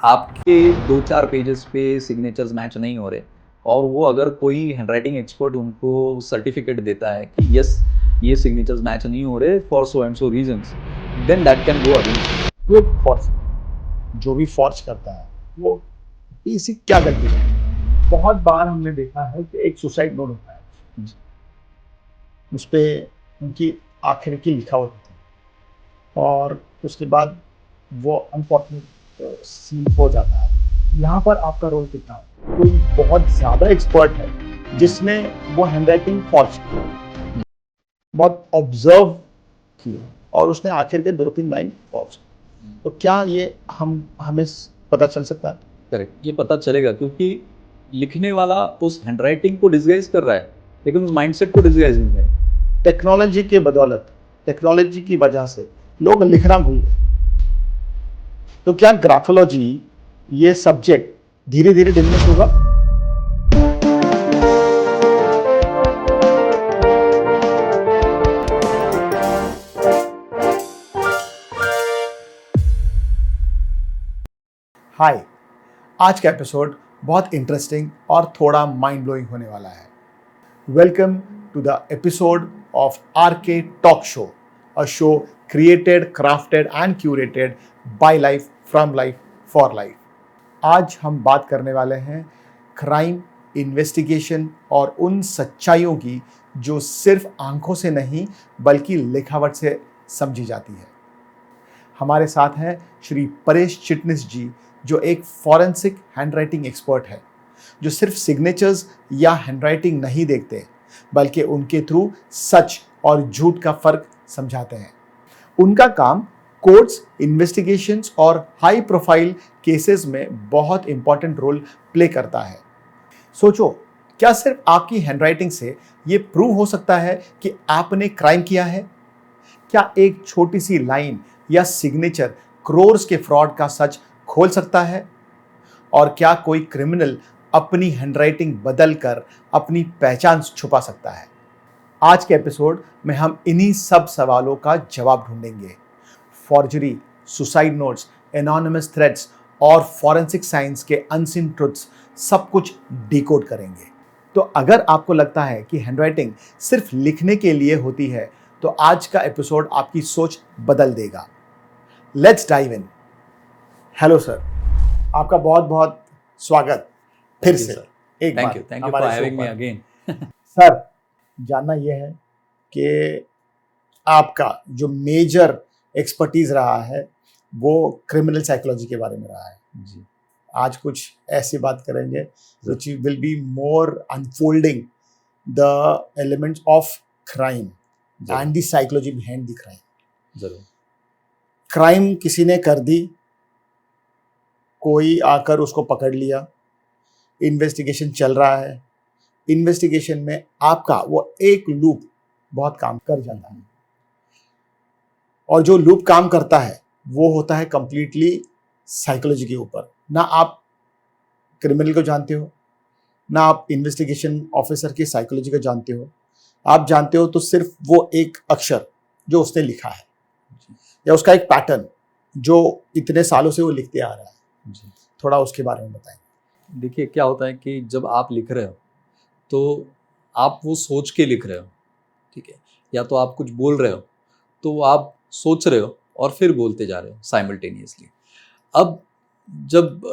आपके 2-4 पेजेस पे signatures match नहीं हो रहे और वो अगर कोई हैंडराइटिंग एक्सपर्ट उनको सर्टिफिकेट देता है कि यस ये सिग्नेचर्स मैच नहीं हो रहे for so and so reasons, then that can go against. वो फॉर्स, जो भी फॉर्स करता है वो बेसिक क्या गलती है। बहुत बार हमने देखा है कि एक सुसाइड नोट होता है, उस पर उनकी आखिर की लिखा होता है और उसके बाद वो अनफॉर्चुनेट सीन हो जाता है। यहाँ पर आपका रोल कितना है? कोई बहुत ज़्यादा एक्सपर्ट है जिसने वो हैंडराइटिंग फॉर्स की, बहुत ऑब्जर्व की और उसने आखिर के 2-3 लाइन फॉर्स, तो क्या ये हमें पता चल सकता है? करेक्ट, ये पता चलेगा क्योंकि लिखने वाला उस हैंडराइटिंग को डिसगाइज कर रहा है लेकिन उस माइंडसेट को डिसगाइज नहीं कर रहा है। टेक्नोलॉजी के बदौलत, टेक्नोलॉजी की वजह से लोग लिखना भूल गए। तो क्या ग्राफोलॉजी ये सब्जेक्ट धीरे धीरे डिमिनिश होगा? हाय, आज का एपिसोड बहुत इंटरेस्टिंग और थोड़ा माइंड ब्लोइंग होने वाला है। Welcome to the episode of RK Talk Show, a show created, crafted and curated by life, from life, for life. आज हम बात करने वाले हैं क्राइम इन्वेस्टिगेशन और उन सच्चाइयों की जो सिर्फ आंखों से नहीं बल्कि लिखावट से समझी जाती है। हमारे साथ हैं श्री परेश चिटनिस जी, जो एक फॉरेंसिक हैंडराइटिंग एक्सपर्ट है, जो सिर्फ सिग्नेचर्स या हैंडराइटिंग नहीं देखते बल्कि उनके थ्रू सच और झूठ का फर्क समझाते हैं। उनका काम कोर्ट्स, इन्वेस्टिगेशंस और हाई प्रोफाइल केसेस में बहुत इंपॉर्टेंट रोल प्ले करता है। सोचो, क्या सिर्फ आपकी हैंडराइटिंग से ये प्रूव हो सकता है कि आपने क्राइम किया है? क्या एक छोटी सी लाइन या सिग्नेचर क्रोर्स के फ्रॉड का सच खोल सकता है? और क्या कोई क्रिमिनल अपनी हैंडराइटिंग बदल कर अपनी पहचान छुपा सकता है? आज के एपिसोड में हम इन्हीं सब सवालों का जवाब ढूंढेंगे। Forgery, suicide notes, anonymous threats और फॉरेंसिक साइंस के अनसीन ट्रुथ्स, सब कुछ डिकोड करेंगे। तो अगर आपको लगता है कि हैंडराइटिंग सिर्फ लिखने के लिए होती है, तो आज का एपिसोड आपकी सोच बदल देगा। Let's dive in. Hello sir, आपका बहुत बहुत स्वागत फिर से एक बार। Thank you for having me again. Sir, जानना यह है कि आपका जो मेजर एक्सपर्टीज रहा है वो क्रिमिनल साइकोलॉजी के बारे में रहा है जी। आज कुछ ऐसी बात करेंगे which will be more unfolding the elements of crime and the psychology behind the crime. जरूर। क्राइम किसी ने कर दी, कोई आकर उसको पकड़ लिया, इन्वेस्टिगेशन चल रहा है। इन्वेस्टिगेशन में आपका वो एक लूप बहुत काम कर जाता है और जो लूप काम करता है वो होता है कंप्लीटली साइकोलॉजी के ऊपर। ना आप क्रिमिनल को जानते हो, ना आप इन्वेस्टिगेशन ऑफिसर की साइकोलॉजी को जानते हो। आप जानते हो तो सिर्फ वो एक अक्षर जो उसने लिखा है या उसका एक पैटर्न जो इतने सालों से वो लिखते आ रहा है। थोड़ा उसके बारे में बताएं। देखिए, क्या होता है कि जब आप लिख रहे हो तो आप वो सोच के लिख रहे हो, ठीक है, या तो आप कुछ बोल रहे हो तो आप सोच रहे हो और फिर बोलते जा रहे हो साइमल्टेनियसली। अब जब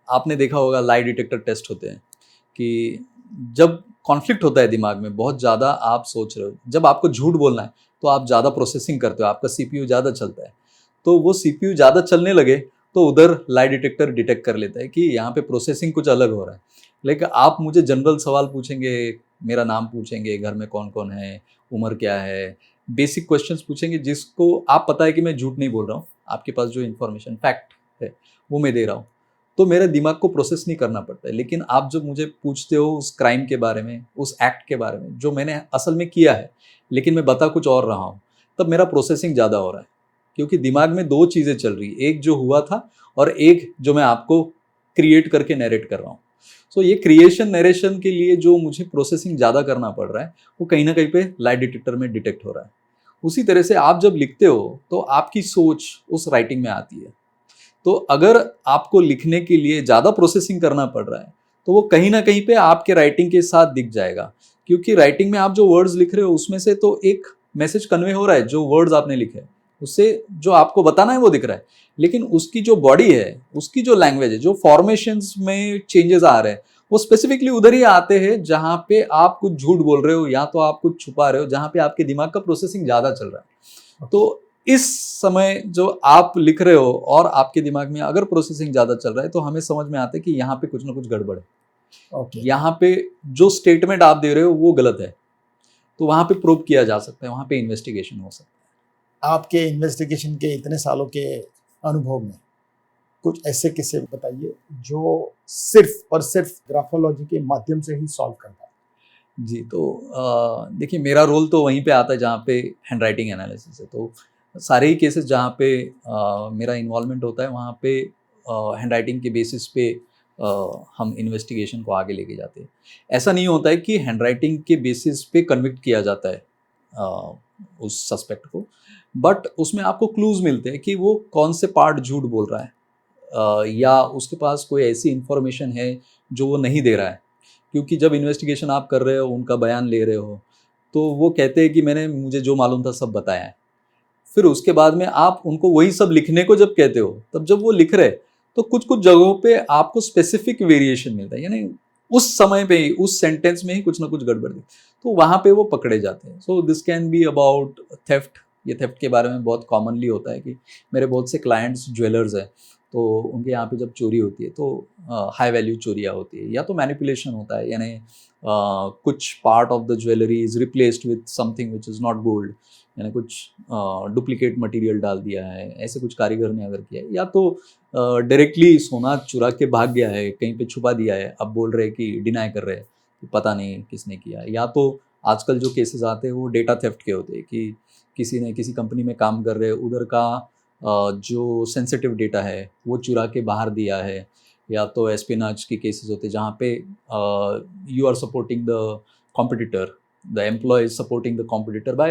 आपने देखा होगा लाई डिटेक्टर टेस्ट होते हैं कि जब कॉन्फ्लिक्ट होता है दिमाग में, बहुत ज़्यादा आप सोच रहे हो, जब आपको झूठ बोलना है तो आप ज़्यादा प्रोसेसिंग करते हो, आपका सीपीयू ज़्यादा चलता है, तो वो सीपीयू ज़्यादा चलने लगे तो उधर लाई डिटेक्टर डिटेक्ट कर लेता है कि यहाँ पे प्रोसेसिंग कुछ अलग हो रहा है। लेकिन आप मुझे जनरल सवाल पूछेंगे, मेरा नाम पूछेंगे, घर में कौन कौन है, उम्र क्या है, बेसिक क्वेश्चंस पूछेंगे जिसको आप पता है कि मैं झूठ नहीं बोल रहा हूँ, आपके पास जो इन्फॉर्मेशन फैक्ट है वो मैं दे रहा हूँ, तो मेरे दिमाग को प्रोसेस नहीं करना पड़ता है। लेकिन आप जब मुझे पूछते हो उस क्राइम के बारे में, उस एक्ट के बारे में जो मैंने असल में किया है लेकिन मैं बता कुछ और रहा हूँ, तब मेरा प्रोसेसिंग ज़्यादा हो रहा है क्योंकि दिमाग में दो चीज़ें चल रही है, एक जो हुआ था और एक जो मैं आपको क्रिएट करके नरेट कर रहा हूँ। सो ये क्रिएशन नरेशन के लिए जो मुझे प्रोसेसिंग ज़्यादा करना पड़ रहा है वो कहीं ना कहीं पे लाई डिटेक्टर में डिटेक्ट हो रहा है। उसी तरह से आप जब लिखते हो तो आपकी सोच उस राइटिंग में आती है। तो अगर आपको लिखने के लिए ज़्यादा प्रोसेसिंग करना पड़ रहा है तो वो कहीं ना कहीं पे आपके राइटिंग के साथ दिख जाएगा, क्योंकि राइटिंग में आप जो वर्ड्स लिख रहे हो उसमें से तो एक मैसेज कन्वे हो रहा है, जो वर्ड्स आपने लिखे हैं उससे जो आपको बताना है वो दिख रहा है, लेकिन उसकी जो बॉडी है, उसकी जो लैंग्वेज है, जो फॉर्मेशंस में चेंजेस आ रहे हैं वो स्पेसिफिकली उधर ही आते हैं जहाँ पे आप कुछ झूठ बोल रहे हो या तो आप कुछ छुपा रहे हो, जहाँ पे आपके दिमाग का प्रोसेसिंग ज़्यादा चल रहा है। तो इस समय जो आप लिख रहे हो और आपके दिमाग में अगर प्रोसेसिंग ज़्यादा चल रहा है तो हमें समझ में आता है कि यहाँ पे कुछ ना कुछ गड़बड़ है, यहाँ पे जो स्टेटमेंट आप दे रहे हो वो गलत है, तो वहाँ पे प्रूव किया जा सकता है, वहाँ पे इन्वेस्टिगेशन हो सकता है। आपके इन्वेस्टिगेशन के इतने सालों के अनुभव में कुछ ऐसे किस्से बताइए जो सिर्फ और सिर्फ ग्राफोलॉजी के माध्यम से ही सॉल्व करता है। जी, तो देखिए मेरा रोल तो वहीं पे आता है जहाँ पे हैंड राइटिंग एनालिसिस है, तो सारे ही केसेस जहाँ पे मेरा इन्वॉल्वमेंट होता है वहाँ पे हैंड राइटिंग के बेसिस पे हम इन्वेस्टिगेशन को आगे लेके जाते हैं। ऐसा नहीं होता है कि हैंड राइटिंग के बेसिस पे कन्विक्ट किया जाता है उस सस्पेक्ट को, बट उसमें आपको क्लूज मिलते हैं कि वो कौन से पार्ट झूठ बोल रहा है, या उसके पास कोई ऐसी इंफॉर्मेशन है जो वो नहीं दे रहा है, क्योंकि जब इन्वेस्टिगेशन आप कर रहे हो, उनका बयान ले रहे हो, तो वो कहते हैं कि मैंने मुझे जो मालूम था सब बताया है। फिर उसके बाद में आप उनको वही सब लिखने को जब कहते हो, तब जब वो लिख रहे तो कुछ कुछ जगहों पे आपको स्पेसिफिक वेरिएशन मिलता है, यानी उस समय पे ही उस सेंटेंस में ही कुछ ना कुछ गड़बड़ थी, तो वहाँ पे वो पकड़े जाते हैं। So this can be about theft. ये थेफ्ट के बारे में बहुत कॉमनली होता है कि मेरे बहुत से क्लाइंट्स ज्वेलर्स हैं, तो उनके यहाँ पे जब चोरी होती है तो हाई वैल्यू चोरियाँ होती है, या तो मैनिपुलेशन होता है, यानी कुछ part of the jewellery is replaced with something which is not gold, यानी कुछ डुप्लीकेट मटेरियल डाल दिया है, ऐसे कुछ कारीगर ने अगर किया है, या तो डायरेक्टली सोना चुरा के भाग गया है, कहीं पे छुपा दिया है, अब बोल रहे हैं कि डिनाई कर रहे हैं कि पता नहीं किसने किया, या तो आजकल जो केसेस आते हैं वो डेटा थेफ्ट के होते हैं कि किसी ने किसी कंपनी में काम कर रहे हैं, उधर का जो सेंसिटिव डेटा है वो चुरा के बाहर दिया है, या तो एस्पिनाज के केसेस होते हैं जहाँ पे you are supporting the competitor, the employee is supporting the competitor by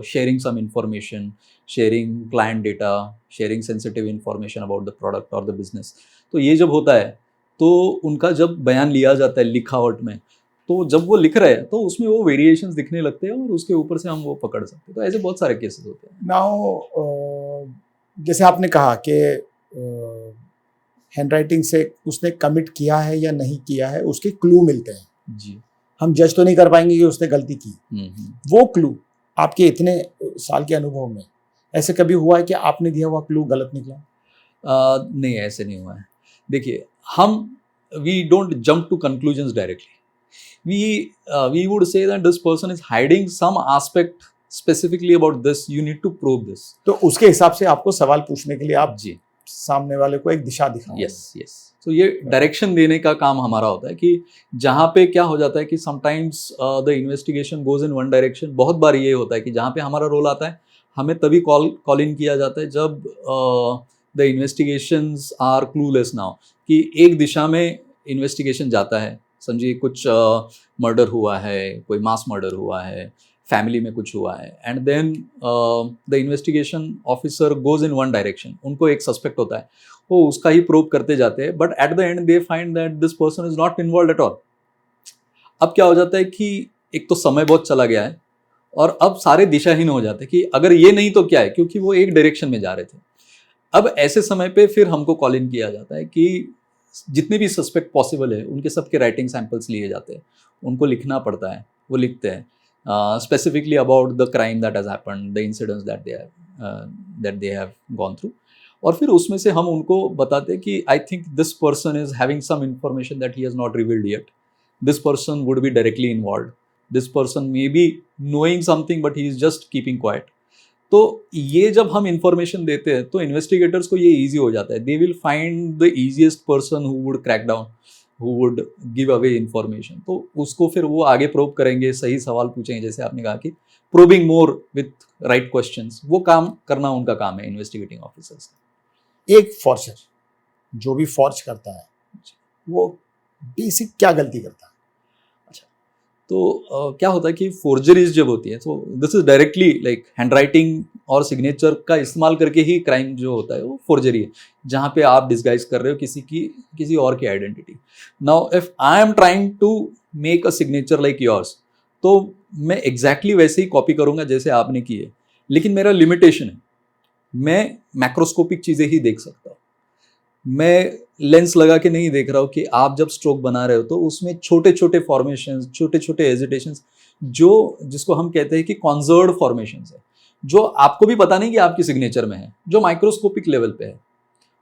sharing some information, sharing client data, sharing sensitive information about the product or the business। तो ये जब होता है तो उनका जब बयान लिया जाता है लिखावट में, तो जब वो लिख रहे हैं तो उसमें वो वेरिएशंस दिखने लगते हैं और उसके ऊपर से हम वो पकड़ सकते हैं। तो ऐसे बहुत सारे केसेस होते हैं। नाउ जैसे आपने कहा कि हैंड राइटिंग से उसने कमिट किया है या नहीं किया है उसके क्लू मिलते हैं। जी, हम जज तो नहीं कर पाएंगे कि उसने गलती की। वो क्लू आपके इतने साल के अनुभव में ऐसे कभी हुआ है कि आपने दिया हुआ क्लू गलत निकला? नहीं, ऐसे नहीं हुआ है। देखिए, हम we don't jump to conclusions directly, we would say that this person is hiding some aspect specifically about this, you need to probe this। तो उसके हिसाब से आपको सवाल पूछने के लिए आप जी, सामने वाले को एक दिशा दिखाओ। यस। तो ये डायरेक्शन देने का काम हमारा होता है कि जहाँ पे क्या हो जाता है कि sometimes the investigation goes in one direction. बहुत बार ये होता है कि जहाँ पे हमारा रोल आता है हमें तभी कॉल इन किया जाता है जब the investigations are clueless now, कि एक दिशा में इन्वेस्टिगेशन जाता है, समझिए कुछ मर्डर हुआ है, कोई मास मर्डर हुआ है, फैमिली में कुछ हुआ है, and then the investigation officer goes in one direction, उनको एक सस्पेक्ट होता है, वो उसका ही प्रोब करते जाते हैं, but at the and they find that this person is not involve at all. अब क्या हो जाता है कि एक तो समय बहुत चला गया है और अब सारे दिशाहीन हो जाते हैं कि अगर ये नहीं तो क्या है, क्योंकि वो एक डायरेक्शन में जा रहे थे। अब ऐसे समय पे फिर हमको कॉल इन किया जाता है कि जितने भी सस्पेक्ट पॉसिबल है उनके सबके राइटिंग सैंपल्स लिए जाते हैं, उनको लिखना पड़ता है, वो लिखते हैं specifically about the crime that has happened, the incidents that they have gone through, और फिर उसमें से हम उनको बताते हैं कि I think this person is having some information that he has not revealed yet, this person would be directly involve, this person may be knowing something but he is just keeping quiet. तो ये जब हम information देते हैं तो investigators को ये easy हो जाता है, they will find the easiest person who would crack down, who would give away information, तो उसको फिर वो आगे प्रोब करेंगे, सही सवाल पूछेंगे, जैसे आपने कहा कि probing more with right questions, वो काम करना उनका काम है इन्वेस्टिगेटिंग ऑफिसर्स का। एक फॉर्जर जो भी फॉर्ज करता है वो बेसिक क्या गलती करता है? तो क्या होता है कि फोर्जरीज जब होती है तो this is directly like handwriting और सिग्नेचर का इस्तेमाल करके ही क्राइम जो होता है वो फोर्जरी है, जहाँ पे आप डिस्गाइज कर रहे हो किसी और की identity. Now if I am trying to make a signature like yours, तो मैं एग्जैक्टली वैसे ही कॉपी करूंगा जैसे आपने की है, लेकिन मेरा लिमिटेशन है, मैं मैक्रोस्कोपिक चीज़ें ही देख सकता हूँ। मैं लेंस लगा के नहीं देख रहा हूँ कि आप जब स्ट्रोक बना रहे हो तो उसमें छोटे छोटे फॉर्मेशन, छोटे छोटे हेजिटेशन, जिसको हम कहते हैं कि कॉन्जर्व फॉर्मेशन है, जो आपको भी पता नहीं कि आपकी सिग्नेचर में है, जो माइक्रोस्कोपिक लेवल पे है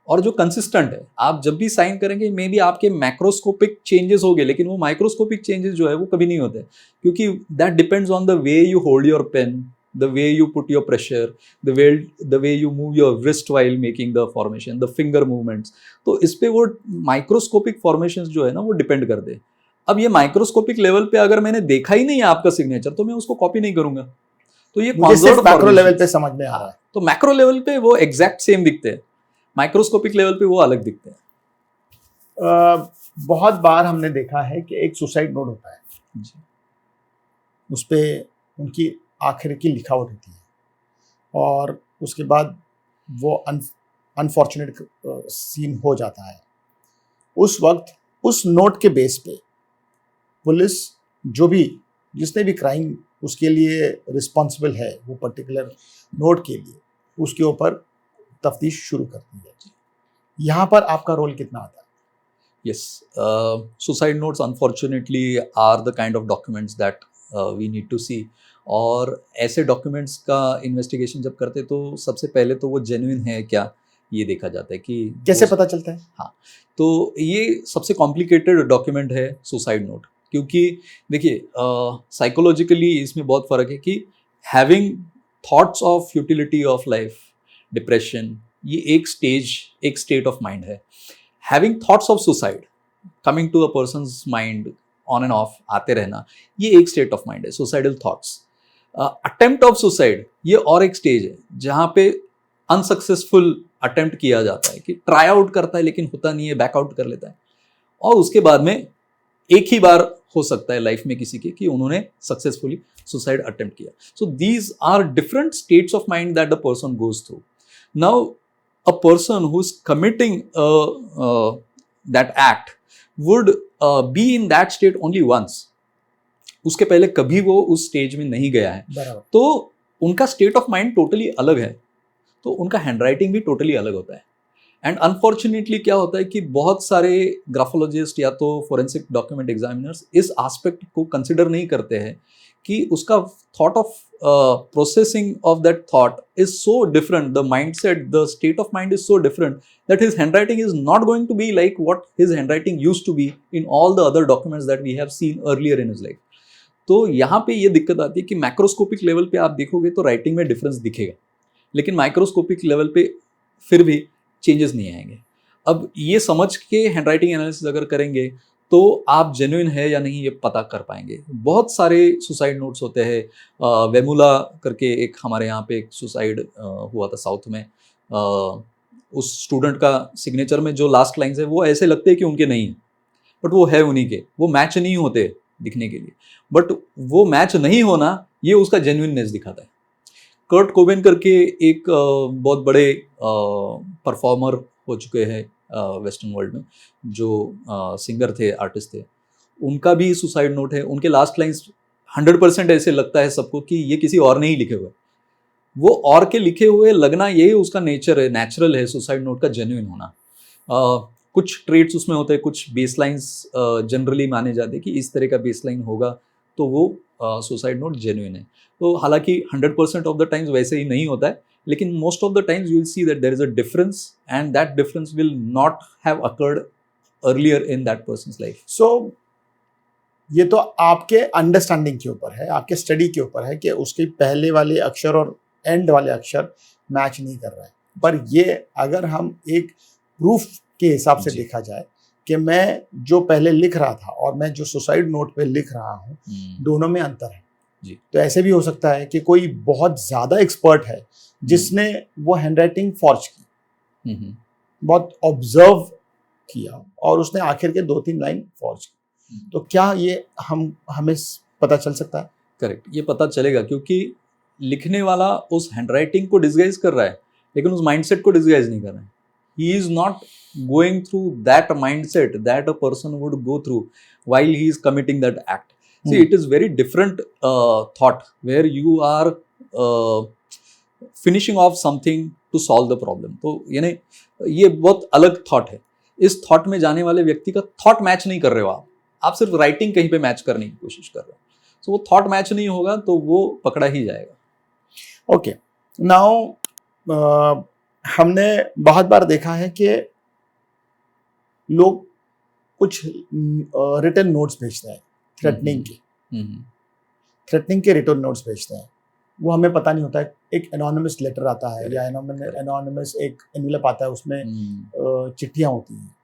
और जो कंसिस्टेंट है। आप जब भी साइन करेंगे मे बी आपके मैक्रोस्कोपिक चेंजेस हो गए, लेकिन वो माइक्रोस्कोपिक चेंजेस जो है वो कभी नहीं होते, क्योंकि that depends on the way you hold your pen, the way you put your pressure, the way you move your wrist while making the formation, the finger movements. तो इस पे वो माइक्रोस्कोपिक फॉर्मेशंस जो है ना वो डिपेंड करते हैं। अब ये माइक्रोस्कोपिक लेवल पे अगर मैंने देखा ही नहीं है आपका सिग्नेचर, तो मैं उसको कॉपी नहीं करूंगा। तो ये मैक्रो लेवल पे समझ में आ रहा है। तो मैक्रो लेवल पे वो एग्जैक्ट सेम दिखते हैं, माइक्रोस्कोपिक लेवल पे वो अलग दिखते हैं। बहुत बार हमने देखा है कि एक सुसाइड नोट होता है जी, उस पे उनकी आखिर की लिखावट होती है और उसके बाद वो अनफॉर्चुनेट सीन हो जाता है। उस वक्त उस नोट के बेस पे पुलिस जिसने भी क्राइम उसके लिए रिस्पॉन्सिबल है वो पर्टिकुलर नोट के लिए, उसके ऊपर तफ्तीश शुरू करती है। यहाँ पर आपका रोल कितना आता है? Yes, suicide notes unfortunately are the kind of documents that we need to see. और ऐसे डॉक्यूमेंट्स का इन्वेस्टिगेशन जब करते तो सबसे पहले तो वो जेन्युइन है क्या ये देखा जाता है कि कैसे पता चलता है? हाँ, तो ये सबसे कॉम्प्लिकेटेड डॉक्यूमेंट है सुसाइड नोट, क्योंकि देखिए साइकोलॉजिकली इसमें बहुत फ़र्क है कि having thoughts of futility of life, depression, ये एक स्टेट ऑफ माइंड है। Having thoughts of suicide coming to a person's mind on and off आते रहना, ये एक स्टेट ऑफ माइंड है, suicidal thoughts. Attempt of suicide ये और एक स्टेज है जहाँ पे अनसक्सेसफुल अटेम्प्ट किया जाता है, कि ट्राई आउट करता है लेकिन होता नहीं है, बैकआउट कर लेता है, और उसके बाद में एक ही बार हो सकता है लाइफ में किसी के कि उन्होंने सक्सेसफुली सुसाइड अटेम्प्ट किया। So these are different states of mind that the person goes through. Now a person who is committing that act would be in that state only once, उसके पहले कभी वो उस स्टेज में नहीं गया है, तो उनका स्टेट ऑफ माइंड टोटली अलग है, तो उनका हैंडराइटिंग भी टोटली अलग होता है। एंड अनफॉर्चुनेटली क्या होता है कि बहुत सारे ग्राफोलॉजिस्ट या तो फोरेंसिक डॉक्यूमेंट एग्जामिनर्स इस एस्पेक्ट को कंसिडर नहीं करते हैं कि उसका thought of processing of that thought is so different, the mindset, the state of mind is so different that his handwriting is not going to be like what his handwriting used to be in all the other documents that we have seen earlier in his life. तो यहाँ पे ये दिक्कत आती है कि macroscopic level पे आप देखोगे तो राइटिंग में डिफरेंस दिखेगा, लेकिन माइक्रोस्कोपिक लेवल पे फिर भी चेंजेस नहीं आएंगे। अब ये समझ के हैंडराइटिंग एनालिसिस अगर करेंगे तो आप जेन्युइन है या नहीं ये पता कर पाएंगे। बहुत सारे सुसाइड नोट्स होते हैं, वेमुला करके एक हमारे यहाँ पे एक सुसाइड हुआ था साउथ में, उस स्टूडेंट का सिग्नेचर में जो लास्ट लाइन्स है वो ऐसे लगते हैं कि उनके नहीं है, बट वो है उन्हीं के, वो मैच नहीं होते दिखने के लिए, बट वो मैच नहीं होना ये उसका जेन्युइननेस दिखाता है। कर्ट कोबेन करके एक बहुत बड़े परफॉर्मर हो चुके हैं वेस्टर्न वर्ल्ड में, जो सिंगर थे, आर्टिस्ट थे, उनका भी सुसाइड नोट है। उनके लास्ट लाइन्स 100% ऐसे लगता है सबको कि ये किसी और ने ही लिखे हुए, वो और के लिखे हुए लगना यही उसका नेचर है, नेचुरल है सुसाइड नोट का जेन्युइन होना। कुछ ट्रेड्स उसमें होते हैं, कुछ बेसलाइंस जनरली माने जाते हैं कि इस तरह का बेसलाइन होगा तो वो सुसाइड नोट जेन्युइन है। तो हालांकि 100% ऑफ द टाइम्स वैसे ही नहीं होता है, लेकिन most of the times you will see that there is a difference and that difference will not have occurred earlier in that person's life. So ये तो आपके अंडरस्टैंडिंग के ऊपर है, आपके स्टडी के ऊपर है कि उसके पहले वाले अक्षर और एंड वाले अक्षर मैच नहीं कर रहा है, पर ये अगर हम एक प्रूफ के हिसाब से देखा जाए कि मैं जो पहले लिख रहा था और मैं जो सुसाइड नोट पे लिख रहा हूँ, दोनों में अंतर है जी। तो ऐसे भी हो सकता है कि कोई बहुत ज़्यादा एक्सपर्ट है जिसने वो हैंडराइटिंग फॉर्ज की, बहुत ऑब्जर्व किया और उसने आखिर के 2-3 लाइन फॉर्ज की, तो क्या ये हमें पता चल सकता है? करेक्ट, ये पता चलेगा क्योंकि लिखने वाला उस हैंडराइटिंग को डिस्गाइज कर रहा है लेकिन उस माइंडसेट को डिस्गाइज नहीं कर रहा है. He is not going through that mindset that a person would go through while he is committing that act. See, it is very different thought where you are finishing off something to solve the problem. तो यानी ये बहुत अलग thought है. इस thought में जाने वाले व्यक्ति का थॉट मैच नहीं कर रहे हो आप सिर्फ राइटिंग कहीं पे मैच करने की कोशिश कर रहे हो. सो वो थॉट मैच नहीं होगा तो वो पकड़ा ही जाएगा. ओके, नाउ हमने बहुत बार देखा है कि लोग कुछ रिटन नोट्स भेजते हैं थ्रेटनिंग के रिटर्न नोट्स भेजते हैं. वो हमें पता नहीं होता है, एक एनोनिमस लेटर आता है या एनोनिमस एक एनवेलप आता है, उसमें चिट्ठियाँ होती हैं.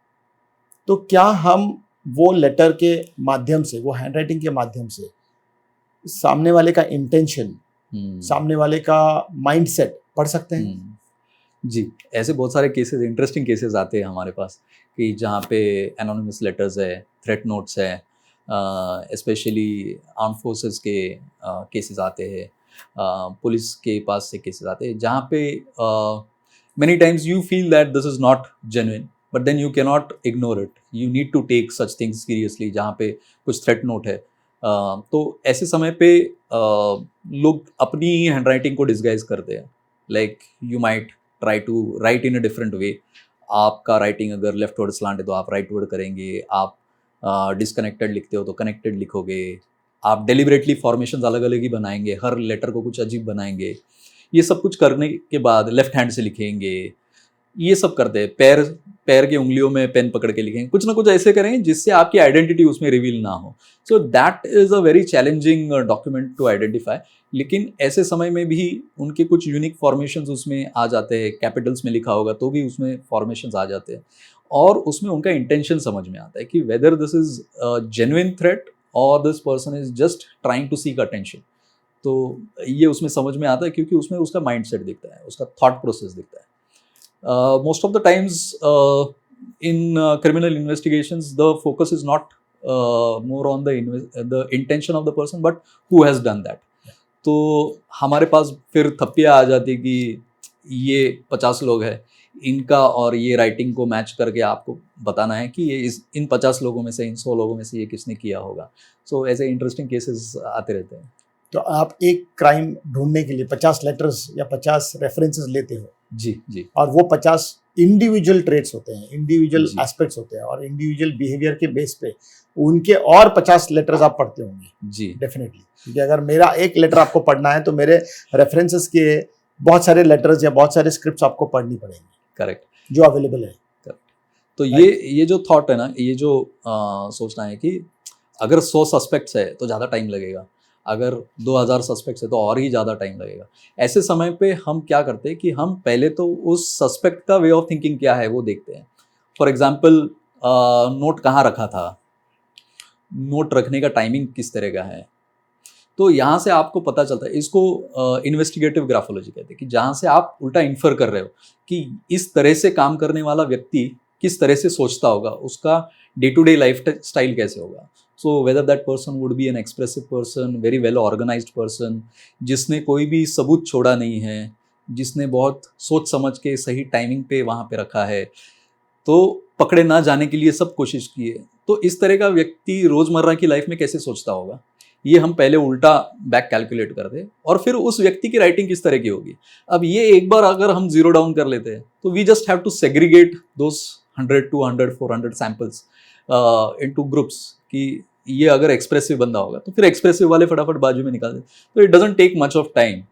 तो क्या हम वो लेटर के माध्यम से, वो हैंडराइटिंग के माध्यम से सामने वाले का इंटेंशन, सामने वाले का माइंडसेट पढ़ सकते हैं? जी, ऐसे बहुत सारे केसेस, इंटरेस्टिंग केसेस आते हैं हमारे पास कि जहाँ पे एनोनिमस लेटर्स है, थ्रेट नोट्स है, स्पेशली आर्म फोर्सेस के केसेस आते हैं, पुलिस के पास से केसेस आते हैं जहाँ पे many times you feel that this is not genuine but then you cannot ignore it. You need to take such things seriously. जहाँ पे कुछ थ्रेट नोट है तो ऐसे समय पे लोग अपनी हैंडराइटिंग को डिस्गाइज करते हैं. Like you might try to write in a different way. आपका राइटिंग अगर लेफ्ट वर्ड स्लांट है तो आप राइट वर्ड करेंगे, आप डिसकनेक्टेड लिखते हो तो कनेक्टेड लिखोगे, आप डेलिबरेटली फॉर्मेशंस अलग अलग ही बनाएंगे, हर लेटर को कुछ अजीब बनाएंगे. ये सब कुछ करने के बाद लेफ्ट हैंड से लिखेंगे, ये सब करते हैं. पैर की उंगलियों में पेन पकड़ के लिखेंगे, कुछ ना कुछ ऐसे करेंगे जिससे आपकी आइडेंटिटी उसमें रिवील ना हो. So that is a very challenging document to identify. लेकिन ऐसे समय में भी उनके कुछ यूनिक फॉर्मेशंस उसमें आ जाते हैं. कैपिटल्स में लिखा होगा तो भी उसमें फॉर्मेशंस आ जाते हैं और उसमें उनका इंटेंशन समझ में आता है कि whether this is genuine threat और this person is just trying to seek attention. तो ये उसमें समझ में आता है क्योंकि उसमें उसका माइंडसेट दिखता है, उसका थॉट प्रोसेस दिखता है. Most of the times in criminal investigations the focus is not more on the intention of the person but who has done that. तो हमारे पास फिर थप्पियाँ आ जाती कि ये 50 लोग हैं, इनका और ये राइटिंग को मैच करके आपको बताना है कि ये इन 50 लोगों में से, इन 100 लोगों में से ये किसने किया होगा. सो ऐसे इंटरेस्टिंग केसेस आते रहते हैं. तो आप एक क्राइम ढूंढने के लिए 50 लेटर्स या 50 रेफरेंसेस लेते हो. जी जी. और वो 50 इंडिविजुअल ट्रेट्स होते हैं, इंडिविजुअल एस्पेक्ट्स होते हैं और इंडिविजुअल बिहेवियर के बेस पे उनके और 50 लेटर्स आप पढ़ते होंगे. जी डेफिनेटली. क्योंकि अगर मेरा एक लेटर आपको पढ़ना है तो मेरे रेफरेंसेस के बहुत सारे लेटर्स या बहुत सारे स्क्रिप्ट्स आपको पढ़नी पड़ेंगी. करेक्ट. जो अवेलेबल है. करेक्ट. तो ये जो थॉट है ना, ये जो सोचना है कि अगर 100 सस्पेक्ट्स है तो ज़्यादा टाइम लगेगा, अगर 2000 सस्पेक्ट्स है तो और ही ज़्यादा टाइम लगेगा. ऐसे समय पे हम क्या करते हैं कि हम पहले तो उस सस्पेक्ट का वे ऑफ थिंकिंग क्या है वो देखते हैं. फॉर एग्जांपल नोट कहाँ रखा था, नोट रखने का टाइमिंग किस तरह का है. तो यहाँ से आपको पता चलता है. इसको इन्वेस्टिगेटिव ग्राफोलॉजी कहते हैं कि जहाँ से आप उल्टा इन्फर कर रहे हो कि इस तरह से काम करने वाला व्यक्ति किस तरह से सोचता होगा, उसका day to day lifestyle कैसे होगा. So whether that person would be an expressive person, very well organized person, जिसने कोई भी सबूत छोड़ा नहीं है, जिसने बहुत सोच समझ के सही टाइमिंग पे वहाँ पे रखा है, तो पकड़े ना जाने के लिए सब कोशिश की है. तो इस तरह का व्यक्ति रोज़मर्रा की लाइफ में कैसे सोचता होगा, ये हम पहले उल्टा बैक कैलकुलेट करते हैं और फिर उस व्यक्ति की राइटिंग किस तरह की होगी. अब ये एक बार अगर हम जीरो डाउन कर लेते हैं तो we just have to segregate those 100, 200, 400 samples into groups कि ये अगर एक्सप्रेसिव बंदा होगा तो फिर एक्सप्रेसिव वाले फटाफट बाजू में निकाल देते. तो it doesn't take much of time.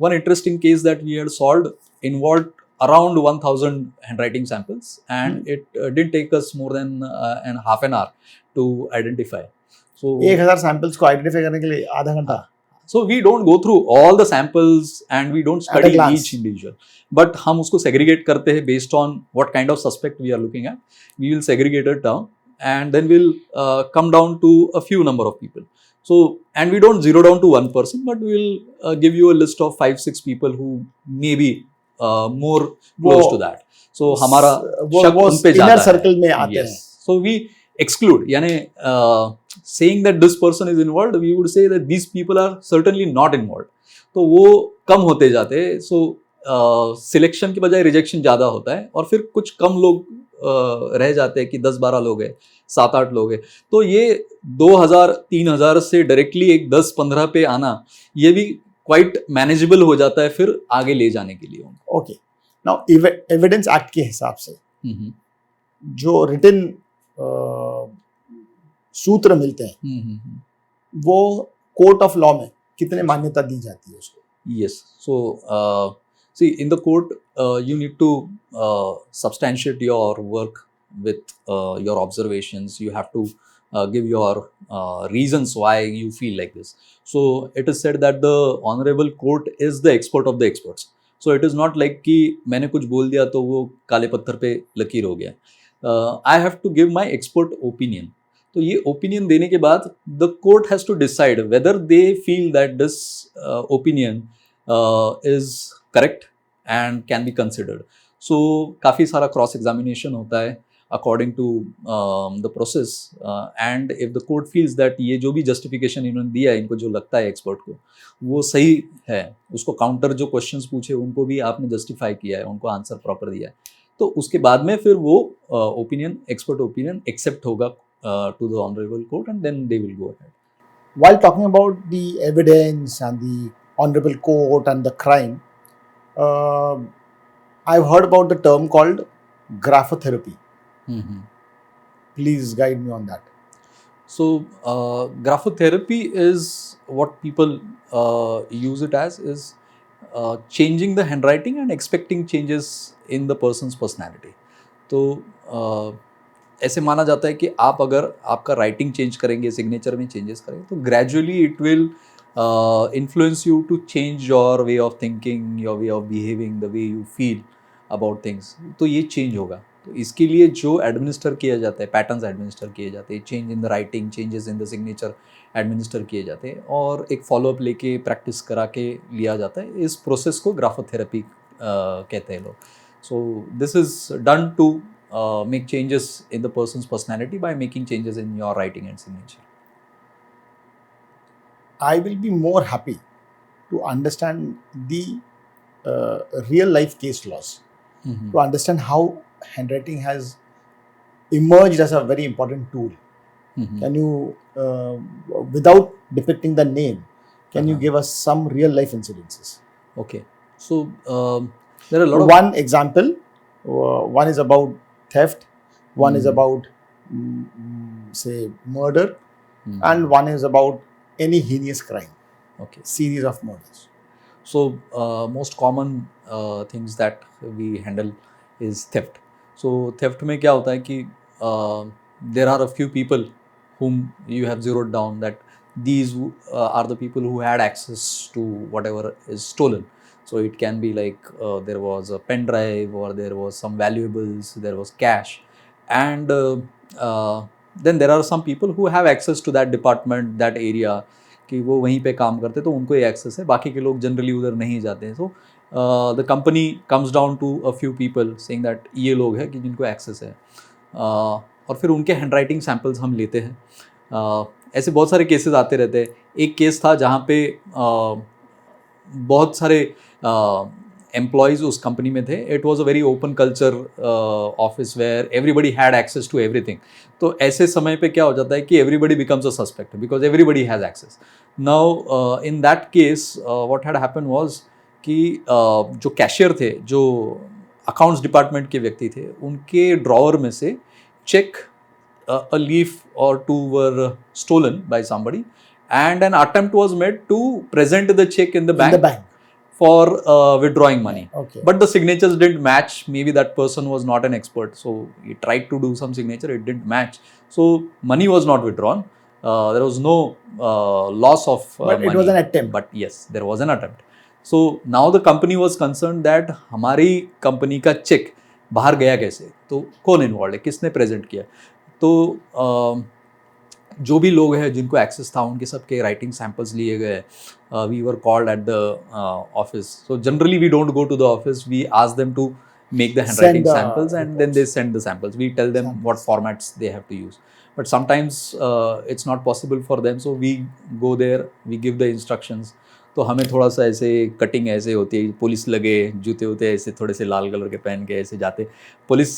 One interesting case that we had solved involved around 1000 handwriting samples and it didn't take us more than half an hour to identify. So 1000 samples को identify करने के लिए आधा घंटा. So we don't go through all the samples and we don't study each individual, but हम उसको segregate करते हैं based on what kind of suspect we are looking at. We will segregate it down and then we'll come down to a few number of people. So, and we don't zero down to one person, but we'll give you a list of 5-6 people who may be more close to that. So, हमारा शक उन पे ज़्यादा है. Circle में आते हैं. So we exclude, यानी saying that this person is involved, we would say that these people are certainly not involved. तो वो कम होते जाते हैं. So सिलेक्शन की बजाय रिजेक्शन ज़्यादा होता है और फिर कुछ कम लोग रह जाते हैं कि 10-12 लोग हैं, 7-8 लोग हैं. तो ये 2000-3000 से डायरेक्टली एक 10-15 पे आना ये भी क्वाइट मैनेजेबल हो जाता है फिर आगे ले जाने के लिए. ओके, नाउ एविडेंस एक्ट के हिसाब से जो रिटन सूत्र मिलते हैं वो कोर्ट ऑफ लॉ में कितने मान्यता दी जाती है उसको? Yes. So, see, in the court, you need to substantiate your work with your observations. You have to give your reasons why you feel like this. So, it is said that the honorable court is the expert of the experts. So, it is not like कि मैंने कुछ बोल दिया तो वो काले पत्थर पे लकीर हो गया. I have to give my expert opinion. तो ये ओपिनियन देने के बाद the court has to decide whether they feel that this opinion is correct and can be considered. So काफ़ी सारा क्रॉस एग्जामिनेशन होता है according to the process and if the court feels that ये जो भी जस्टिफिकेशन इन्होंने दिया है इनको जो लगता है एक्सपर्ट को वो सही है, उसको काउंटर जो क्वेश्चंस पूछे उनको भी आपने जस्टिफाई किया है, उनको आंसर प्रॉपर दिया है, तो उसके बाद में फिर वो ओपिनियन एक्सपर्ट ओपिनियन एक्सेप्ट होगा to the honorable court and then they will go ahead. While talking about the evidence and the honorable court and the crime, I've heard about the term called graphotherapy. Please guide me on that. So graphotherapy is what people use it as is changing the handwriting and expecting changes in the person's personality. तो ऐसे माना जाता है कि आप अगर आपका writing change करेंगे, सिग्नेचर में चेंजेस करेंगे तो gradually it will influence you to change your way of thinking, your way of behaving, the way you feel about things. तो ये चेंज होगा. तो इसके लिए जो एडमिनिस्टर किया जाता है, पैटर्न्स एडमिनिस्टर किए जाते हैं, change in the writing, changes in the signature administer किए जाते हैं और एक फॉलोअप लेके प्रैक्टिस करा के लिया जाता है. इस प्रोसेस को ग्राफोथेरेपी कहते हैं लोग. So this is done to make changes in the person's personality by making changes in your writing and signature. I will be more happy to understand the real life case laws, to understand how handwriting has emerged as a very important tool. Can you, without depicting the name, can you give us some real life incidences? Okay. So there are a lot of... One example, one is about theft, one is about say murder, and one is about any heinous crime. Okay. Series of murders. So most common things that we handle is theft. So theft में क्या होता है कि there are a few people whom you have zeroed down that these are the people who had access to whatever is stolen. So it can be like there was a pen drive or there was some valuables, there was cash, and then there are some people who have access to that department, that area, कि वो वहीं पे काम करते तो उनको ये access है, बाकी के लोग जनरली उधर नहीं जाते हैं. So the company comes down to a few people saying that ये लोग हैं कि जिनको एक्सेस है और फिर उनके हैंड राइटिंग सैम्पल्स हम लेते हैं. ऐसे बहुत सारे केसेस आते रहते हैं. एक केस था जहाँ पे बहुत सारे एम्प्लॉयज़ उस कंपनी में थे. It was a very open culture office where everybody had access to everything. तो ऐसे समय पे क्या हो जाता है कि everybody becomes a suspect because everybody has access. Now in that case what had happen was कि जो कैशियर थे, जो अकाउंट्स डिपार्टमेंट के व्यक्ति थे, उनके ड्रॉवर में से check a leaf or two were stolen by somebody and an attempt was made to present the check in the bank, for withdrawing money. Okay. But the signatures didn't match. Maybe that person was not an expert, so he tried to do some signature, it didn't match, so money was not withdrawn. There was no loss of but money. It was an attempt. But yes, there was an attempt. So now the company was concerned that हमारी company का check बाहर गया कैसे, तो कौन involve है, किसने present किया. तो जो भी लोग हैं जिनको एक्सेस था उनके सबके राइटिंग सैम्पल्स लिए गए. We were called at the office. So generally we don't go to the office, we ask them to make the handwriting Send the samples, and then they reports. send the samples. We tell them what Samples. formats they have to use, but sometimes it's not possible for them, so we go there, we give the instructions. तो हमें थोड़ा सा ऐसे cutting ऐसे होती है, police लगे, जूते होते ऐसे थोड़े से लाल कलर के पहन के ऐसे जाते, पुलिस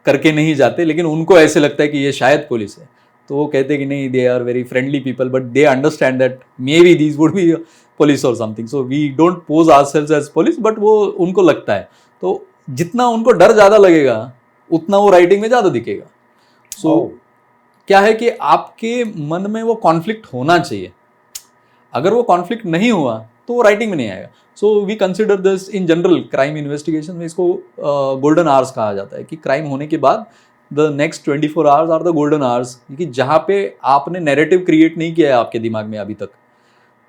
करके नहीं जाते, लेकिन उनको ऐसे लगता है कि ये शायद पुलिस है, तो वो कहते हैं कि नहीं, they are very friendly people, but they understand that maybe these would be police और something, so we don't pose ourselves as police, but वो उनको लगता है, तो जितना उनको डर ज़्यादा लगेगा उतना वो राइटिंग में ज़्यादा दिखेगा. सो Oh. क्या है कि आपके मन में वो कॉन्फ्लिक्ट होना चाहिए, अगर वो कॉन्फ्लिक्ट नहीं हुआ तो वो राइटिंग में नहीं आएगा. So we consider this in general crime investigation में, इसको गोल्डन आवर्स कहा जाता है, कि क्राइम होने के बाद the next 24 hours are the golden hours, कि जहाँ पे आपने नैरेटिव क्रिएट नहीं किया है आपके दिमाग में अभी तक,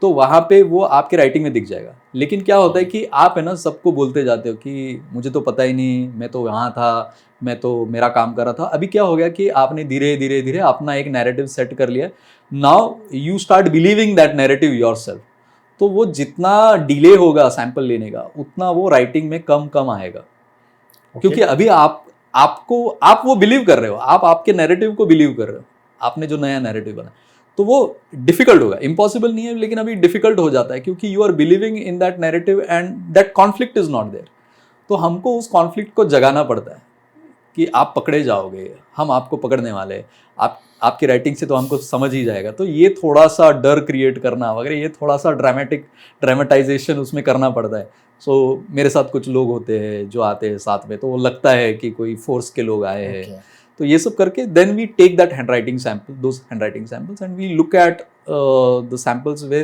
तो वहाँ पे वो आपके राइटिंग में दिख जाएगा. लेकिन क्या होता है कि आप है ना सबको बोलते जाते हो कि मुझे तो पता ही नहीं, मैं तो यहाँ था, मैं तो मेरा काम कर रहा था. अभी क्या हो गया कि आपने धीरे धीरे धीरे अपना एक नैरेटिव सेट कर लिया, now you start believing that narrative yourself. तो वो जितना डिले होगा सैंपल लेने का, उतना वो राइटिंग में कम कम आएगा. क्योंकि अभी आप वो बिलीव कर रहे हो, आप आपके नैरेटिव को बिलीव कर रहे हो, आपने जो नया नैरेटिव बना, तो वो डिफिकल्ट होगा. इम्पॉसिबल नहीं है, लेकिन अभी डिफिकल्ट हो जाता है, क्योंकि you are believing in that narrative and that conflict is not there. तो हमको उस कॉन्फ्लिक्ट को जगाना पड़ता है कि आप पकड़े जाओगे, हम आपको पकड़ने वाले हैं, आपकी राइटिंग से तो हमको समझ ही जाएगा. तो ये थोड़ा सा डर क्रिएट करना वगैरह, ये थोड़ा सा ड्रामेटाइजेशन उसमें करना पड़ता है. सो मेरे साथ कुछ लोग होते हैं जो आते हैं साथ में, तो वो लगता है कि कोई फोर्स के लोग आए हैं. तो ये सब करके then we take that handwriting sample, those handwriting samples, and we look at the samples way.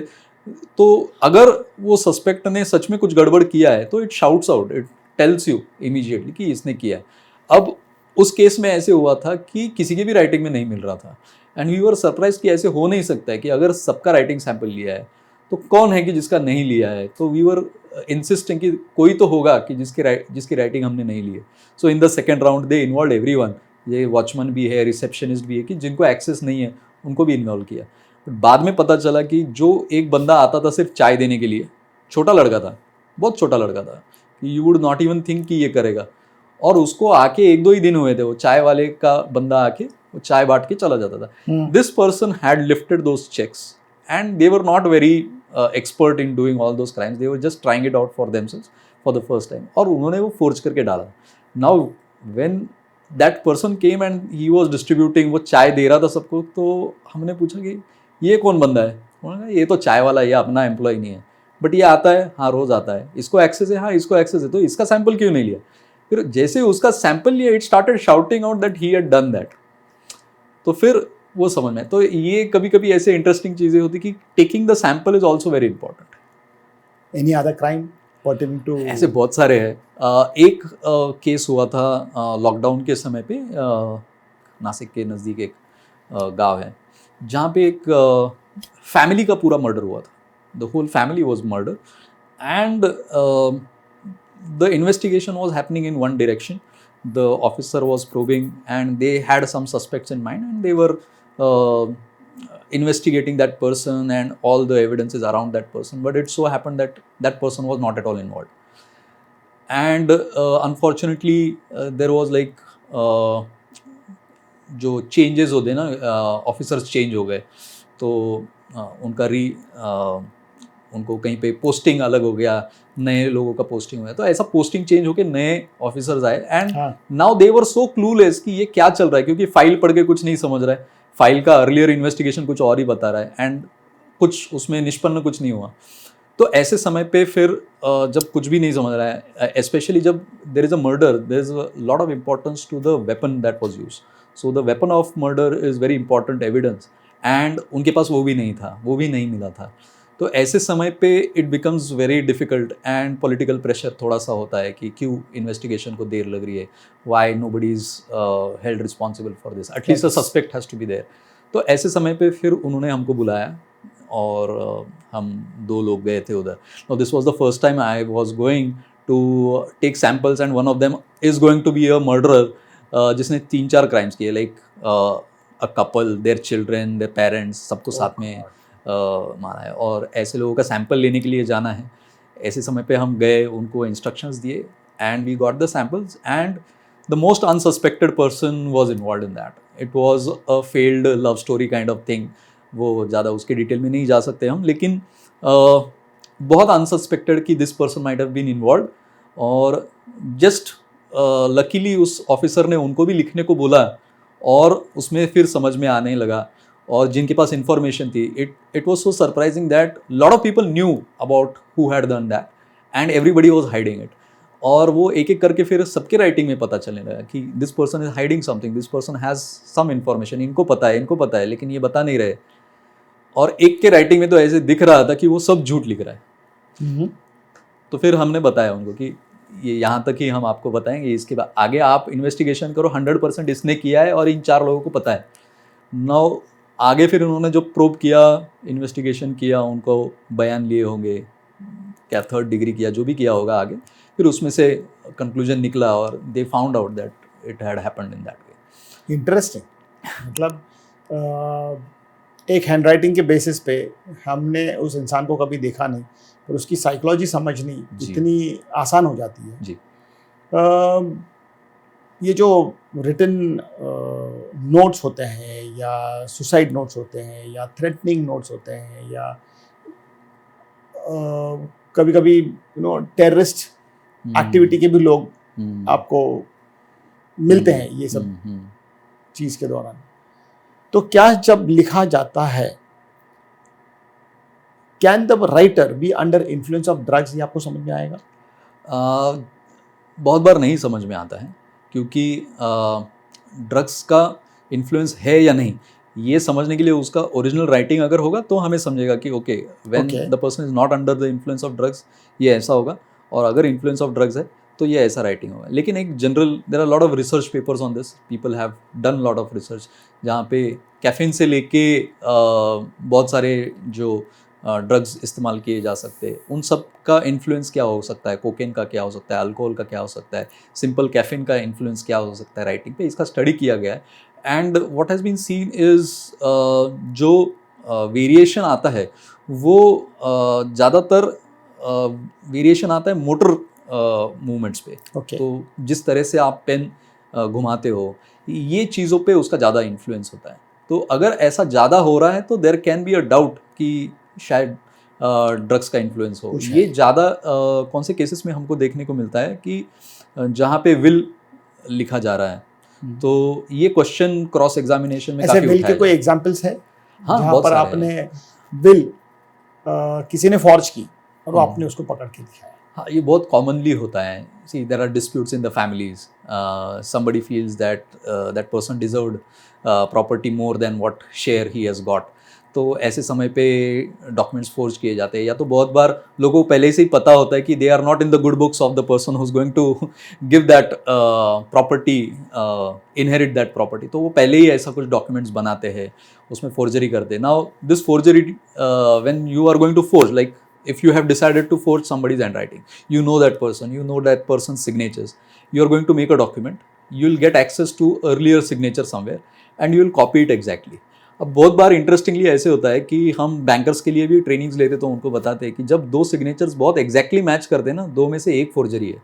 तो अगर वो सस्पेक्ट ने सच में कुछ गड़बड़ किया है तो it shouts out, it tells you immediately कि इसने किया है. अब उस केस में ऐसे हुआ था कि किसी की भी राइटिंग में नहीं मिल रहा था, एंड वी वर सरप्राइज कि ऐसे हो नहीं सकता है कि अगर सबका राइटिंग सैंपल लिया है तो कौन है कि जिसका नहीं लिया है. तो वी वर इंसिस्टिंग कि कोई तो होगा कि जिसकी राइटिंग हमने नहीं ली है. So in the second round they involve everyone, ये वॉचमैन भी है, रिसेप्शनिस्ट भी है, कि जिनको एक्सेस नहीं है उनको भी इन्वॉल्व किया. बट बाद में पता चला कि जो एक बंदा आता था सिर्फ चाय देने के लिए, छोटा लड़का था, बहुत छोटा लड़का था, you would not even think कि ये करेगा, और उसको आके 1-2 ही दिन हुए थे, वो चाय वाले का बंदा आके वो चाय बांट के चला जाता था. This person had lifted those cheques and they were not very expert in doing all those crimes, they were just trying it out for themselves for the first time, और उन्होंने वो फोर्ज करके डाला. Now when that person came and he was distributing, वो चाय दे रहा था सबको, तो हमने पूछा कि ये कौन बंदा है. उन्होंने कहा ये तो चाय वाला, ये अपना एम्प्लॉय नहीं है, बट ये आता है, हाँ रोज आता है, इसको एक्सेस है, हाँ इसको एक्सेस है, तो इसका सैंपल क्यों नहीं लिया. फिर जैसे उसका सैंपल लिया, it started shouting out that he had done that. तो फिर वो समझ में. तो ये कभी कभी ऐसे इंटरेस्टिंग चीजें होती कि taking the sample is also very important. Any other crime pertaining to? ऐसे बहुत सारे हैं. एक केस हुआ था लॉकडाउन के समय पे, नासिक के नज़दीक एक गांव है जहाँ पे एक फैमिली का पूरा मर्डर हुआ था. The whole family was murder, and the investigation was happening in one direction. The officer was probing and they had some suspects in mind, and they were investigating that person and all the evidences around that person, but it so happened that that person was not at all involved. And unfortunately there was like जो changes होते ना, officers change हो गए, तो उनका उनको कहीं पे पोस्टिंग अलग हो गया, नए लोगों का पोस्टिंग हो गया, तो ऐसा पोस्टिंग चेंज होके नए ऑफिसर्स आए, and now they were so clueless कि ये क्या चल रहा है, क्योंकि फाइल पढ़ के कुछ नहीं समझ रहा है, फाइल का अर्लियर इन्वेस्टिगेशन कुछ और ही बता रहा है, एंड कुछ उसमें निष्पन्न कुछ नहीं हुआ. तो ऐसे समय पे फिर जब कुछ भी नहीं समझ रहा है, स्पेशली जब there is a murder, there is a lot of importance to the weapon that was used. So the weapon of murder is very important evidence, and उनके पास वो भी नहीं था, वो भी नहीं मिला था. तो ऐसे समय पे it becomes very difficult, and political pressure थोड़ा सा होता है कि क्यों इन्वेस्टिगेशन को देर लग रही है, why nobody is held responsible for this, at least a suspect has to be there. तो ऐसे समय पे फिर उन्होंने हमको बुलाया, और हम 2 लोग गए थे उधर. Now this was the first time I was going to take samples, and one of them is going to be a murderer जिसने 3-4 क्राइम्स किए, like a couple, their children, their parents, सबको साथ में मारा है, और ऐसे लोगों का सैंपल लेने के लिए जाना है. ऐसे समय पे हम गए, उनको इंस्ट्रक्शंस दिए, and we got the samples, and the most unsuspected person was involved in that. It was a failed love story kind of thing. वो ज़्यादा उसके डिटेल में नहीं जा सकते हम, लेकिन बहुत अनसस्पेक्टेड कि this person might have been involve, और जस्ट लकीली उस ऑफिसर ने उनको भी लिखने को बोला, और उसमें फिर समझ में आने लगा, और जिनके पास इंफॉर्मेशन थी, it was so surprising that lot of people knew about who had done that and everybody was hiding it. और वो एक एक करके फिर सबके राइटिंग में पता चलने लगा कि this person is hiding something, this person has some information, इनको पता है, लेकिन ये बता नहीं रहे. और एक के राइटिंग में तो ऐसे दिख रहा था कि वो सब झूठ लिख रहा है. तो फिर हमने बताया उनको कि ये यहाँ तक ही हम आपको बताएंगे, इसके बाद आगे आप इन्वेस्टिगेशन करो, 100% इसने किया है और इन 4 लोगों को पता है. नाउ आगे फिर उन्होंने जो प्रोब किया, इन्वेस्टिगेशन किया, उनको बयान लिए होंगे, क्या 3rd डिग्री किया, जो भी किया होगा आगे, फिर उसमें से कंक्लूजन निकला और they found out that it had happened in that way. Interesting. मतलब एक हैंडराइटिंग के बेसिस पे हमने उस इंसान को कभी देखा नहीं, पर उसकी साइकोलॉजी समझनी इतनी आसान हो जाती है जी. ये जो रिटन नोट्स होते हैं, या सुसाइड नोट्स होते हैं, या थ्रेटनिंग नोट्स होते हैं, या कभी कभी टेररिस्ट एक्टिविटी के भी लोग आपको मिलते हैं ये सब चीज़ के दौरान. तो क्या जब लिखा जाता है, can the writer be under influence of drugs, ये आपको समझ में आएगा? बहुत बार नहीं समझ में आता है, क्योंकि ड्रग्स का इन्फ्लुएंस है या नहीं, ये समझने के लिए उसका ओरिजिनल राइटिंग अगर होगा तो हमें समझेगा कि okay, when the person is not under the influence of drugs ये ऐसा होगा, और अगर इन्फ्लुएंस ऑफ ड्रग्स है तो ये ऐसा राइटिंग होगा. लेकिन एक general, there are lot of research papers on this, people have done lot of research, जहाँ पे कैफीन से लेके बहुत सारे जो ड्रग्स इस्तेमाल किए जा सकते हैं, उन सब का इन्फ्लुएंस क्या हो सकता है, कोकेन का क्या हो सकता है, अल्कोहल का क्या हो सकता है, सिंपल कैफीन का इन्फ्लुएंस क्या हो सकता है राइटिंग पे, इसका स्टडी किया गया है. And what has been seen is जो वेरिएशन आता है वो ज़्यादातर वेरिएशन आता है मोटर मूवमेंट्स पे. तो जिस तरह से आप पेन घुमाते हो, ये चीज़ों पे उसका ज़्यादा इन्फ्लुएंस होता है. तो अगर ऐसा ज़्यादा हो रहा है तो there can be a doubt कि शायद ड्रग्स का इन्फ्लुएंस हो. ये ज़्यादा कौन से केसेस में हमको देखने को मिलता है कि जहाँ पे विल लिखा जा रहा है, तो ये क्वेश्चन क्रॉस एग्जामिनेशन में काफी विल के कोई एग्जांपल्स है? हाँ, जहाँ पर आपने विल किसी ने फॉर्ज की और आपने उसको पकड़ के दिखाया. हाँ, ये बहुत कॉमनली होता है. See, there are disputes in the families, somebody feels that that person deserved property more than what share he has got. तो ऐसे समय पे डॉक्यूमेंट्स फोर्ज किए जाते हैं, या तो बहुत बार लोगों को पहले से ही पता होता है कि they are not in the good books of the person who is going to give that property, inherit that property, तो वो पहले ही ऐसा कुछ डॉक्यूमेंट्स बनाते हैं, उसमें फोर्जरी करते हैं. Now this forgery, when you are going to forge, like if you have decided to forge somebody's handwriting, you know that person's signatures, you are going to make a document, you will get access to earlier signature somewhere and you will copy it exactly. अब बहुत बार interestingly ऐसे होता है कि हम bankers के लिए भी ट्रेनिंग्स लेते तो उनको बताते हैं कि जब 2 सिग्नेचर्स बहुत एग्जैक्टली मैच करते हैं ना, 2 में से एक फोर्जरी है.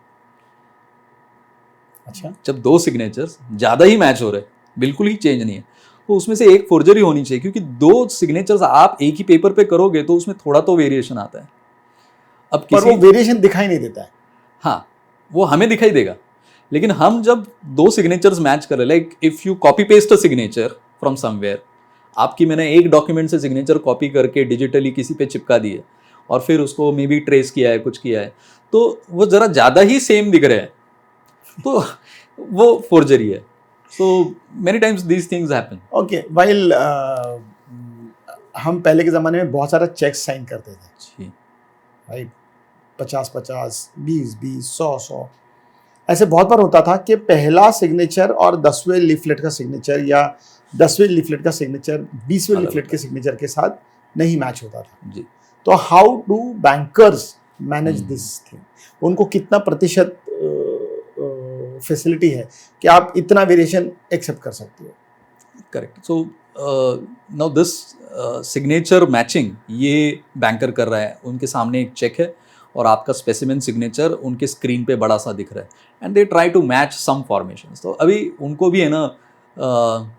अच्छा, जब 2 सिग्नेचर्स ज़्यादा ही मैच हो रहे, बिल्कुल ही चेंज नहीं है, तो उसमें से एक फोर्जरी होनी चाहिए, क्योंकि 2 सिग्नेचर्स आप एक ही पेपर पे करोगे तो उसमें थोड़ा तो वेरिएशन आता है. अब पर वो वेरिएशन दिखाई नहीं देता है. हाँ, वो हमें दिखाई देगा, लेकिन हम जब 2 सिग्नेचर्स मैच कर रहे, like if you copy paste a signature from somewhere, आपकी मैंने एक डॉक्यूमेंट से सिग्नेचर कॉपी करके डिजिटली किसी पे चिपका दी है और फिर उसको मे बी ट्रेस किया है, कुछ किया है, तो वो ज़रा ज़्यादा ही सेम दिख रहे हैं, तो वो फोर्जरी है. So many times these things happen. Okay, while हम पहले के ज़माने में बहुत सारा चेक्स साइन करते थे, राइट, 50-50, 20-20, 100-100, ऐसे बहुत बार होता था कि पहला सिग्नेचर और 10वें लीफलेट का सिग्नेचर या 10वें लीफलेट का सिग्नेचर 20वें लीफलेट के सिग्नेचर के साथ नहीं मैच होता था जी. तो how do bankers manage this thing? उनको कितना प्रतिशत फैसिलिटी है कि आप इतना वेरिएशन एक्सेप्ट कर सकते हो? Correct. So now this signature matching ये बैंकर कर रहा है, उनके सामने एक चेक है और आपका स्पेसिमेन सिग्नेचर उनके स्क्रीन पे बड़ा सा दिख रहा है and they try to match some formations. तो अभी उनको भी है ना,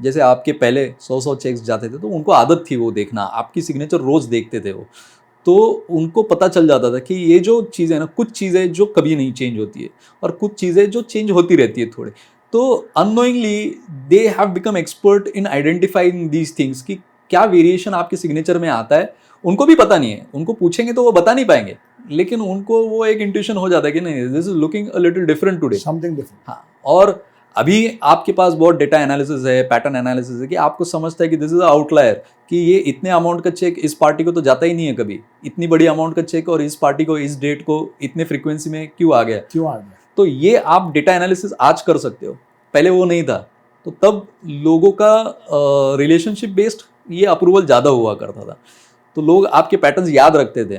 जैसे आपके पहले 100 चेक्स जाते थे तो उनको आदत थी वो देखना, आपकी सिग्नेचर रोज़ देखते थे वो, तो उनको पता चल जाता था कि ये जो चीज़ें हैं ना, कुछ चीज़ें जो कभी नहीं चेंज होती है और कुछ चीज़ें जो चेंज होती रहती है थोड़े। तो unknowingly they have become expert in identifying these things कि क्या वेरिएशन आपके सिग्नेचर में आता है। उनको भी पता नहीं है, उनको पूछेंगे तो वो बता नहीं पाएंगे, लेकिन उनको वो एक इंट्यूशन हो जाता है कि नहीं, this is looking a little different today, something different. हाँ। और अभी आपके पास बहुत डेटा एनालिसिस है, पैटर्न एनालिसिस है कि आपको समझता है कि दिस इज आउटलायर, कि ये इतने अमाउंट का चेक इस पार्टी को तो जाता ही नहीं है कभी, इतनी बड़ी अमाउंट का चेक और इस पार्टी को इस डेट को इतने फ्रीक्वेंसी में क्यों आ गया। तो ये आप डेटा एनालिसिस आज कर सकते हो, पहले वो नहीं था। तो तब लोगों का रिलेशनशिप बेस्ड ये अप्रूवल ज़्यादा हुआ करता था, तो लोग आपके पैटर्न्स याद रखते थे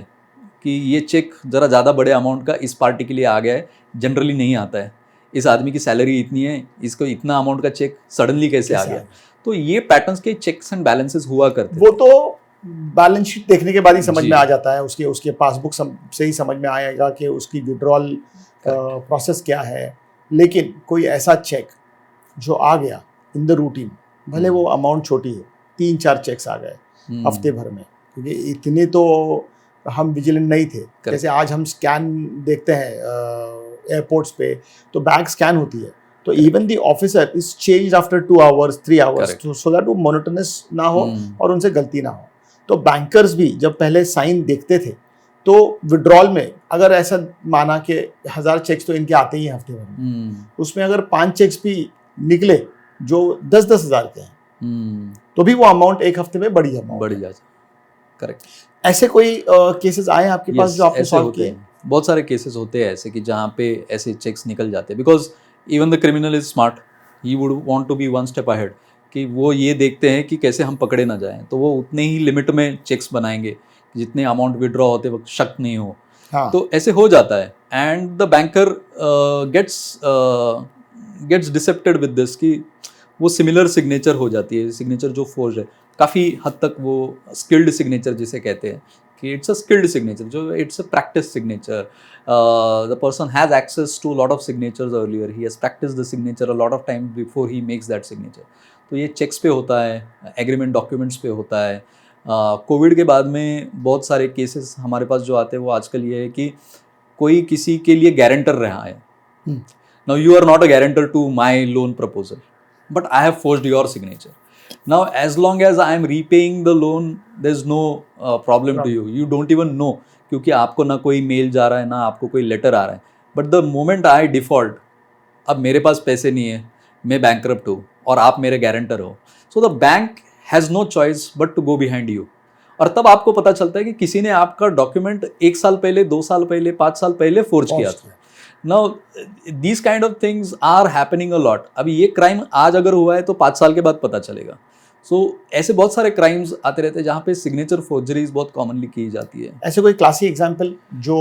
कि ये चेक ज़रा ज़्यादा बड़े अमाउंट का इस पार्टी के लिए आ गया है, जनरली नहीं आता है, इस आदमी की सैलरी इतनी है, इसको इतना अमाउंट का चेक सडनली कैसे आ गया। तो ये पैटर्न्स के चेक्स एंड बैलेंसेस हुआ करते वो तो बैलेंस शीट देखने के बाद ही समझ जी। में आ जाता है, उसके पासबुक से ही समझ में आएगा कि उसकी विड्रॉल प्रोसेस क्या है। लेकिन कोई ऐसा चेक जो आ गया इन द रूटीन, भले वो अमाउंट छोटी है, 3-4 चेक्स आ गए हफ्ते भर में, क्योंकि इतने तो हम विजिलेंट नहीं थे। जैसे आज हम स्कैन देखते हैं एयरपोर्ट्स पे, तो बैग स्कैन होती है, तो even the officer is changed after 2 hours 3 hours, so that वो मोनोटोनस ना हो और उनसे गलती ना हो। तो बैंकर्स भी जब पहले साइन देखते थे, तो विड्रॉल में अगर ऐसा माना कि 1000 चेक्स तो इनके आते ही हैं हफ्ते भर में, उसमें अगर 5 चेक्स भी निकले जो 10-10 हज़ार के हैं, तो भी वो अमाउंट एक हफ्ते में बढ़ जाए। करेक्ट। ऐसे कोई केसेस आए आपके पास जो आपने सॉल्व किए? बहुत सारे केसेस होते हैं ऐसे कि जहाँ पे ऐसे चेक्स निकल जाते हैं, because even the criminal is smart, he would want to be one step ahead, कि वो ये देखते हैं कि कैसे हम पकड़े ना जाएं, तो वो उतने ही लिमिट में चेक्स बनाएंगे जितने अमाउंट विड्रॉ होते वक्त शक नहीं हो। हाँ। तो ऐसे हो जाता है and the banker gets deceived with this, कि वो सिमिलर सिग्नेचर हो जाती है, सिग्नेचर जो फोर्ज है काफ़ी हद तक वो स्किल्ड सिग्नेचर जिसे कहते हैं, कि इट्स अ स्किल्ड सिग्नेचर, जो it's a practice signature, the person has access to lot of signatures earlier, he has practice the signature a lot of time before he makes that signature. तो ये checks पे होता है, agreement documents पे होता है। Covid के बाद में बहुत सारे केसेस हमारे पास जो आते हैं वो आजकल ये है कि कोई किसी के लिए गारंटर रहा है। Now you are not a guarantor to my loan proposal, but I have forged your signature. Now, as long as I am repaying the loan, there's no problem to you. You don't even know, क्योंकि आपको ना कोई mail जा रहा है, ना आपको कोई लेटर आ रहा है. But the moment I default, अब मेरे पास पैसे नहीं है, मैं bankrupt हूँ और आप मेरे गारंटर हो, so the bank has no choice but to go behind you. और तब आपको पता चलता है कि किसी ने आपका डॉक्यूमेंट 1 साल पहले, 2 साल पहले, 5 साल पहले फोर्ज किया था. Now, these kind of things are happening a lot. अभी ये क्राइम आज अगर हुआ है तो 5 साल के बाद पता चलेगा. So, ऐसे बहुत सारे क्राइम्स आते रहते हैं जहाँ पे सिग्नेचर फोर्जरीज बहुत कॉमनली की जाती है. ऐसे कोई क्लासिक एग्जांपल जो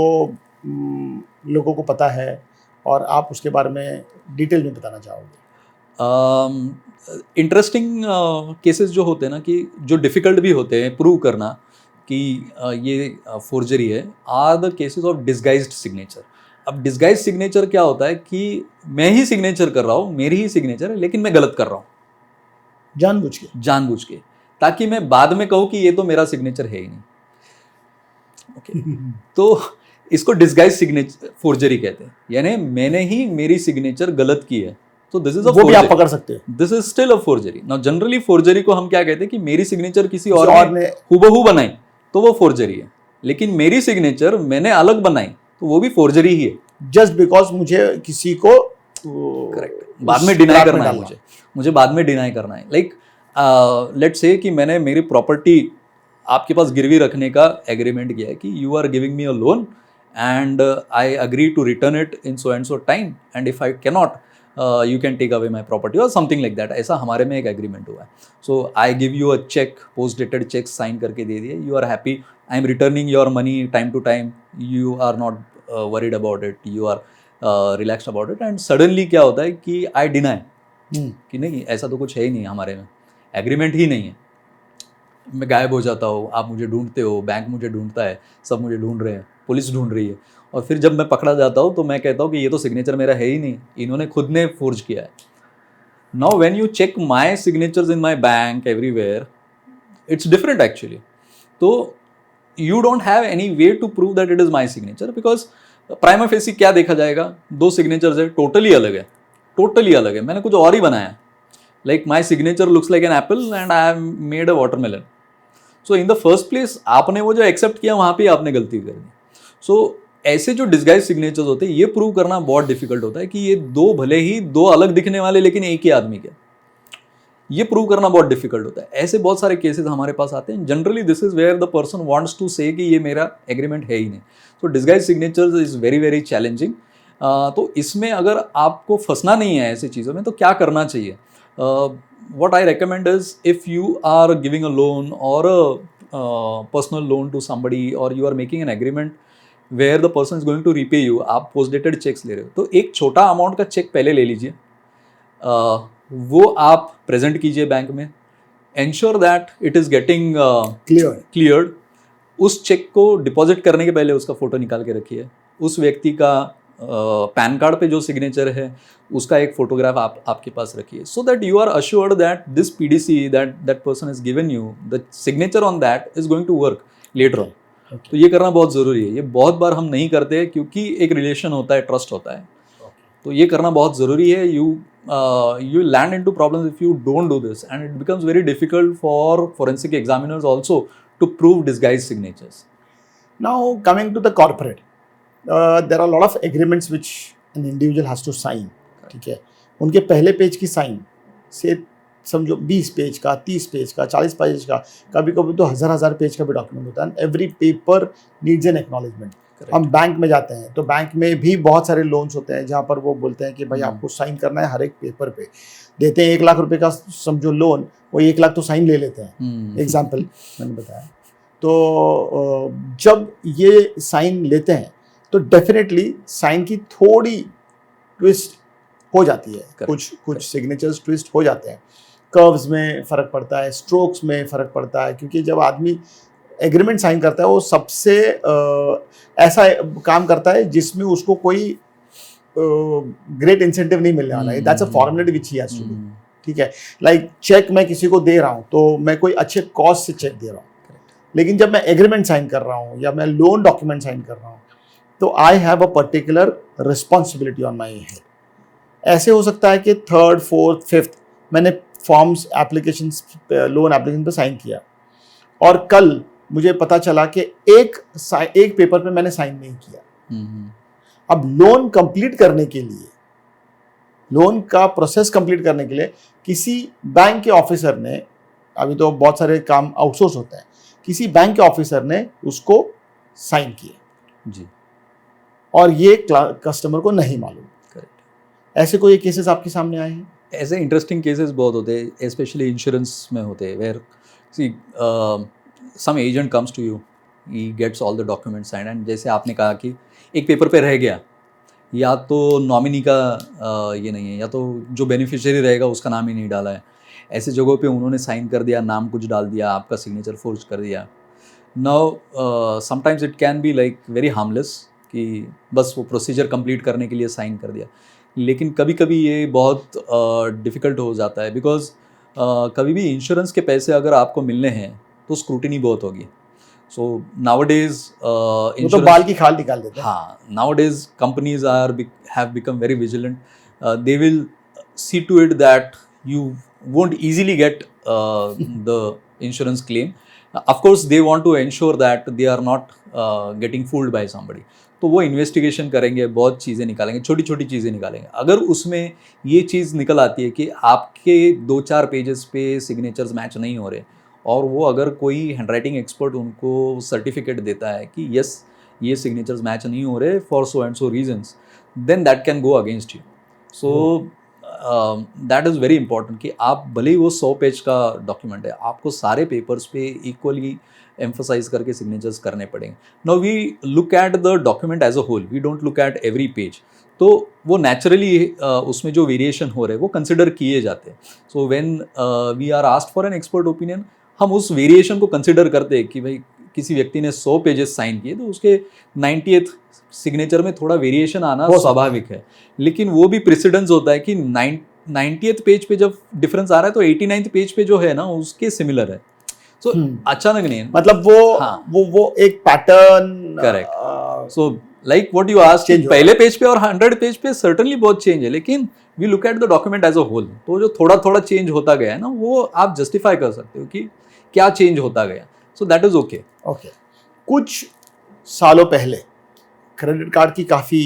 लोगों को पता है और आप उसके बारे में डिटेल में बताना चाहोगे? इंटरेस्टिंग केसेस जो होते हैं ना, कि जो डिफ़िकल्ट भी होते हैं प्रूव करना कि ये फोर्जरी है, or the cases of disguised signature. अब डिस्गाइज सिग्नेचर क्या होता है कि मैं ही सिग्नेचर कर रहा हूँ, मेरी ही सिग्नेचर है, लेकिन मैं गलत कर रहा हूँ जानबूझ के, ताकि मैं बाद में कहूँ कि ये तो मेरा सिग्नेचर है ही नहीं. ओके. तो इसको डिस्गाइज सिग्नेचर फोर्जरी कहते हैं, यानी मैंने ही मेरी सिग्नेचर गलत की है, तो दिस इज अ फोर्जरी. वो भी आप पकड़ सकते हैं. This is still a forgery. Now generally forgery को हम क्या कहते हैं कि मेरी सिग्नेचर किसी और ने हूबहू बनाई तो वो फोर्जरी है, लेकिन मेरी सिग्नेचर मैंने अलग बनाई तो वो भी फोर्जरी ही है. जस्ट बिकॉज मुझे किसी को करेक्ट बाद में डिनाई करना है, मुझे बाद में डिनाई करना है. लाइक लेट्स से कि मैंने मेरी प्रॉपर्टी आपके पास गिरवी रखने का एग्रीमेंट किया है कि you are giving me a loan and I agree to return it in so and so time, and if I can not you can take away my property और समथिंग लाइक दैट. ऐसा हमारे में एक agreement हुआ है. So I give you a cheque, post dated cheque sign करके दे दिए, you are happy, I am returning your money time to time, you are not worried about it, you are relaxed about it. And suddenly क्या होता है कि I deny कि नहीं, ऐसा तो कुछ है ही नहीं, हमारे में एग्रीमेंट ही नहीं है, मैं गायब हो जाता हूँ, आप मुझे ढूंढते हो, बैंक मुझे ढूंढता है, सब मुझे ढूंढ रहे हैं, पुलिस ढूंढ रही है, और फिर जब मैं पकड़ा जाता हूँ तो मैं कहता हूँ कि ये तो सिग्नेचर मेरा है ही नहीं, इन्होंने खुद ने फोर्ज किया है. Now when you check my signatures in my bank everywhere, it's different actually. तो you don't have any way to prove that it is my signature, because prima facie क्या देखा जाएगा, 2 सिग्नेचर्स है, टोटली अलग है, totally अलग है, मैंने कुछ और ही बनाया. Like my signature looks like an apple and I have made a watermelon. So in the first place आपने वो जो एक्सेप्ट किया वहाँ पे आपने गलती कर दी. सो ऐसे जो डिस्गाइज सिग्नेचर्स होते हैं ये प्रूव करना बहुत डिफिकल्ट होता है कि ये दो भले ही 2 अलग दिखने वाले लेकिन एक ही आदमी के, ये प्रूव करना बहुत डिफिकल्ट होता है. ऐसे बहुत सारे केसेस हमारे पास आते हैं. Generally this is where the person wants to say कि ये मेरा एग्रीमेंट है ही नहीं. तो disguise signatures is very very challenging. तो इसमें अगर आपको फंसना नहीं है ऐसी चीज़ों में तो क्या करना चाहिए? What I recommend is, if you are giving a loan or a personal loan to somebody, or you are making an agreement where the person is going to repay you, आप पोस्ट डेटेड चेक्स ले रहे हो तो एक छोटा amount का check पहले ले लीजिए, वो आप प्रेजेंट कीजिए बैंक में, ensure that it is getting cleared. उस चेक को डिपॉजिट करने के पहले उसका फोटो निकाल के रखिए. उस व्यक्ति का पैन कार्ड पे जो सिग्नेचर है उसका एक फोटोग्राफ आपके पास रखिए, so that you are assured that this PDC that person has given you, the signature on that is going to work later on. तो ये करना बहुत ज़रूरी है. ये बहुत बार हम नहीं करते क्योंकि एक रिलेशन होता है, ट्रस्ट होता है. तो ये करना बहुत ज़रूरी है. You land into problems if you don't do this, and it becomes very difficult for forensic examiners also to prove disguise signatures. Now, coming to the corporate, there are a lot of agreements which an individual has to sign. ठीक है, उनके पहले page की sign से समझो 20 page का, 30 page का, 40 page का, कभी कभी तो हज़ार पेज का भी डॉक्यूमेंट होता है. Every paper needs an acknowledgement. हम बैंक में जाते हैं तो बैंक में भी बहुत सारे लोन्स होते हैं जहाँ पर वो बोलते हैं कि भाई आपको साइन करना है हर एक पेपर पे. देते हैं 1 लाख रुपए का समझो लोन, वो 1 लाख तो साइन ले लेते हैं. एग्जाम्पल मैंने बताया. तो जब ये साइन लेते हैं तो डेफिनेटली साइन की थोड़ी ट्विस्ट हो जाती है. कुछ सिग्नेचर्स ट्विस्ट हो जाते हैं, कर्व्स में फ़र्क पड़ता है, स्ट्रोक्स में फ़र्क पड़ता है, क्योंकि जब आदमी एग्रीमेंट साइन करता है वो सबसे ऐसा काम करता है जिसमें उसको कोई ग्रेट इंसेंटिव नहीं मिलने वाला है. That's a formality which he has to do. ठीक है, लाइक चेक मैं किसी को दे रहा हूँ तो मैं कोई अच्छे कॉस्ट से चेक दे रहा हूँ, लेकिन जब मैं एग्रीमेंट साइन कर रहा हूँ या मैं लोन डॉक्यूमेंट साइन कर रहा हूँ तो I have a particular responsibility on my head. ऐसे हो सकता है कि 3rd, 4th, 5th मैंने फॉर्म्स एप्लीकेशन लोन एप्लीकेशन पे साइन किया और कल मुझे पता चला कि एक पेपर पे मैंने साइन नहीं किया. अब लोन कंप्लीट करने के लिए, लोन का प्रोसेस कंप्लीट करने के लिए किसी बैंक के ऑफिसर ने, अभी तो बहुत सारे काम आउटसोर्स होते हैं, किसी बैंक के ऑफिसर ने उसको साइन किए जी, और ये कस्टमर को नहीं मालूम. ऐसे कोई केसेस आपके सामने आए हैं? ऐसे इंटरेस्टिंग केसेस बहुत होते हैं, स्पेशली इंश्योरेंस में होते हैं, where see some agent comes to you, he gets all the documents signed, and जैसे आपने कहा कि एक पेपर पे रह गया, या तो नॉमिनी का ये नहीं है, या तो जो बेनिफिशियरी रहेगा उसका नाम ही नहीं डाला है. ऐसे जगहों पे उन्होंने साइन कर दिया, नाम कुछ डाल दिया, आपका सिग्नेचर फोर्ज कर दिया. Now sometimes it can be like very harmless कि बस वो प्रोसीजर कंप्लीट करने के लिए साइन कर दिया, लेकिन कभी कभी ये बहुत डिफ़िकल्ट हो जाता है, बिकॉज कभी भी इंश्योरेंस के पैसे अगर आपको मिलने हैं तो स्क्रूटिनी बहुत होगी. सो नाउअडेज तो बाल की खाल निकाल देते हैं. हाँ, nowadays companies have become very vigilant. They will see to it that you won't easily get the insurance claim. Of course they want to ensure that they are not getting fooled by somebody. तो वो investigation करेंगे, बहुत चीज़ें निकालेंगे, छोटी छोटी चीज़ें निकालेंगे. अगर उसमें ये चीज़ निकल आती है कि आपके 2-4 पेजेस पे सिग्नेचर्स मैच नहीं हो रहे, और वो अगर कोई हैंडराइटिंग एक्सपर्ट उनको सर्टिफिकेट देता है कि यस ये सिग्नेचर्स मैच नहीं हो रहे for so and so reasons, then that can go against you. So that is very important कि आप भले ही वो 100 पेज का डॉक्यूमेंट है, आपको सारे पेपर्स पे इक्वली एम्फोसाइज करके सिग्नेचर्स करने पड़ेंगे. Now we look at the document as a whole, we don't look at every page. तो वो नेचुरली उसमें जो वेरिएशन हो रहे हैं वो कंसिडर किए जाते हैं. So when we are asked for an expert opinion, हम उस वेरिएशन को कंसिडर करते हैं कि भाई किसी व्यक्ति ने 100 पेजेस साइन किए तो उसके 90th सिग्नेचर में थोड़ा वेरिएशन आना हो सकता स्वाभाविक है, लेकिन वो भी प्रेसिडेंस होता है कि 90th पेज पे जब डिफरेंस आ रहा है तो 89th पेज पे जो है ना उसके सिमिलर है। सो अचानक नहीं, मतलब वो हाँ, वो एक pattern correct. So like what you asked, change हो पहले पेज पे और 100 पेज पे सर्टेनली बहुत चेंज है, लेकिन we look at the document as a whole, तो जो थोड़ा थोड़ा चेंज होता गया है ना वो आप जस्टिफाई कर सकते हो कि क्या चेंज होता गया। So that is okay. Okay. कुछ सालों पहले क्रेडिट कार्ड की काफ़ी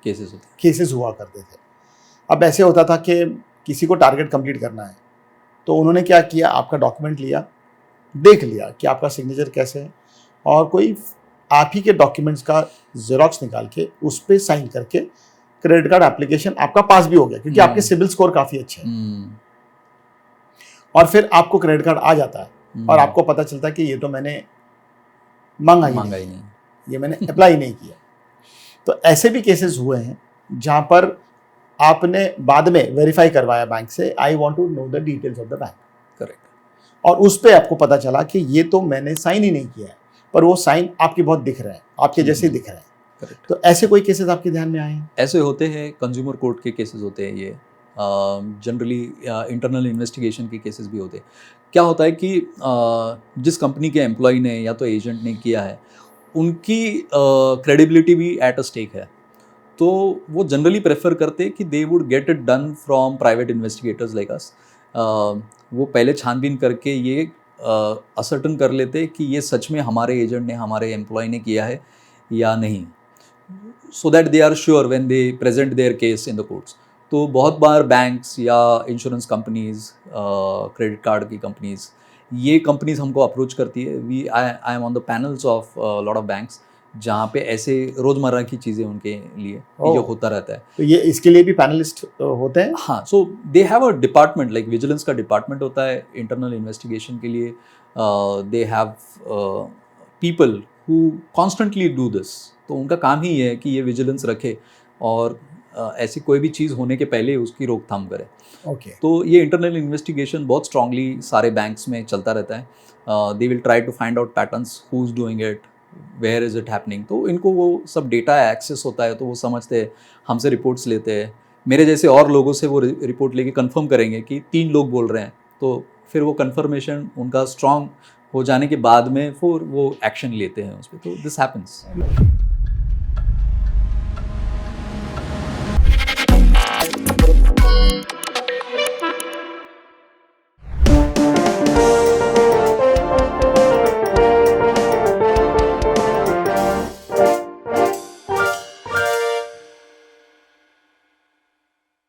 केसेस होते केसेस हुआ करते थे। अब ऐसे होता था कि किसी को टारगेट कंप्लीट करना है तो उन्होंने क्या किया, आपका डॉक्यूमेंट लिया, देख लिया कि आपका सिग्नेचर कैसे है, और कोई आप ही के डॉक्यूमेंट्स का जेरोक्स निकाल के उस पर साइन करके क्रेडिट कार्ड एप्लीकेशन आपका पास भी हो गया क्योंकि आपके सिबिल स्कोर काफ़ी अच्छे हैं। और फिर आपको क्रेडिट कार्ड आ जाता है और आपको पता चलता है कि ये तो मैंने मांगा ही नहीं, ये मैंने अप्लाई नहीं किया। तो ऐसे भी केसेस हुए हैं जहां पर आपने बाद में वेरीफाई करवाया बैंक से, I want to know the details of the bank, correct, और उस पे आपको पता चला कि ये तो मैंने साइन ही नहीं किया है, पर वो साइन आपके बहुत दिख रहे हैं, आपके जैसे दिख रहे हैं। करेक्ट। तो ऐसे कोई केसेस आपके ध्यान में आए हैं? ऐसे होते हैं, कंज्यूमर कोर्ट के केसेस होते हैं, ये जनरली इंटरनल इन्वेस्टिगेशन के केसेस भी होते हैं। क्या होता है कि जिस कंपनी के एम्प्लॉय ने या तो एजेंट ने किया है उनकी क्रेडिबिलिटी भी एट अ स्टेक है, तो वो जनरली प्रेफर करते हैं कि they would get it done from private investigators like us. वो पहले छानबीन करके ये असर्टन कर लेते हैं कि ये सच में हमारे एजेंट ने, हमारे एम्प्लॉय ने किया है या नहीं, so that they are sure when they present their case in the courts. तो बहुत बार बैंक्स या इंश्योरेंस कंपनीज, क्रेडिट कार्ड की कंपनीज, ये कंपनीज हमको अप्रोच करती है। I am on the panels of lot of banks जहाँ पे ऐसे रोजमर्रा की चीज़ें उनके लिए ये होता रहता है। तो ये इसके लिए भी पैनलिस्ट होते हैं? हाँ, so they have a department, like vigilance का डिपार्टमेंट होता है इंटरनल इन्वेस्टिगेशन के लिए। They have people who constantly do this, तो उनका काम ही है कि ये विजिलेंस रखे और ऐसी कोई भी चीज़ होने के पहले उसकी रोकथाम करे। ओके। तो ये इंटरनल इन्वेस्टिगेशन बहुत स्ट्रांगली सारे बैंक्स में चलता रहता है। They will try to find out patterns, who is doing it, where is it happening. तो इनको वो सब डेटा एक्सेस होता है, तो वो समझते हैं, हमसे रिपोर्ट्स लेते हैं, मेरे जैसे और लोगों से वो रिपोर्ट लेके कंफर्म करेंगे कि 3 लोग बोल रहे हैं, तो फिर वो कंफर्मेशन उनका स्ट्रांग हो जाने के बाद में फिर वो एक्शन लेते हैं उस पर। तो दिस हैपन्स।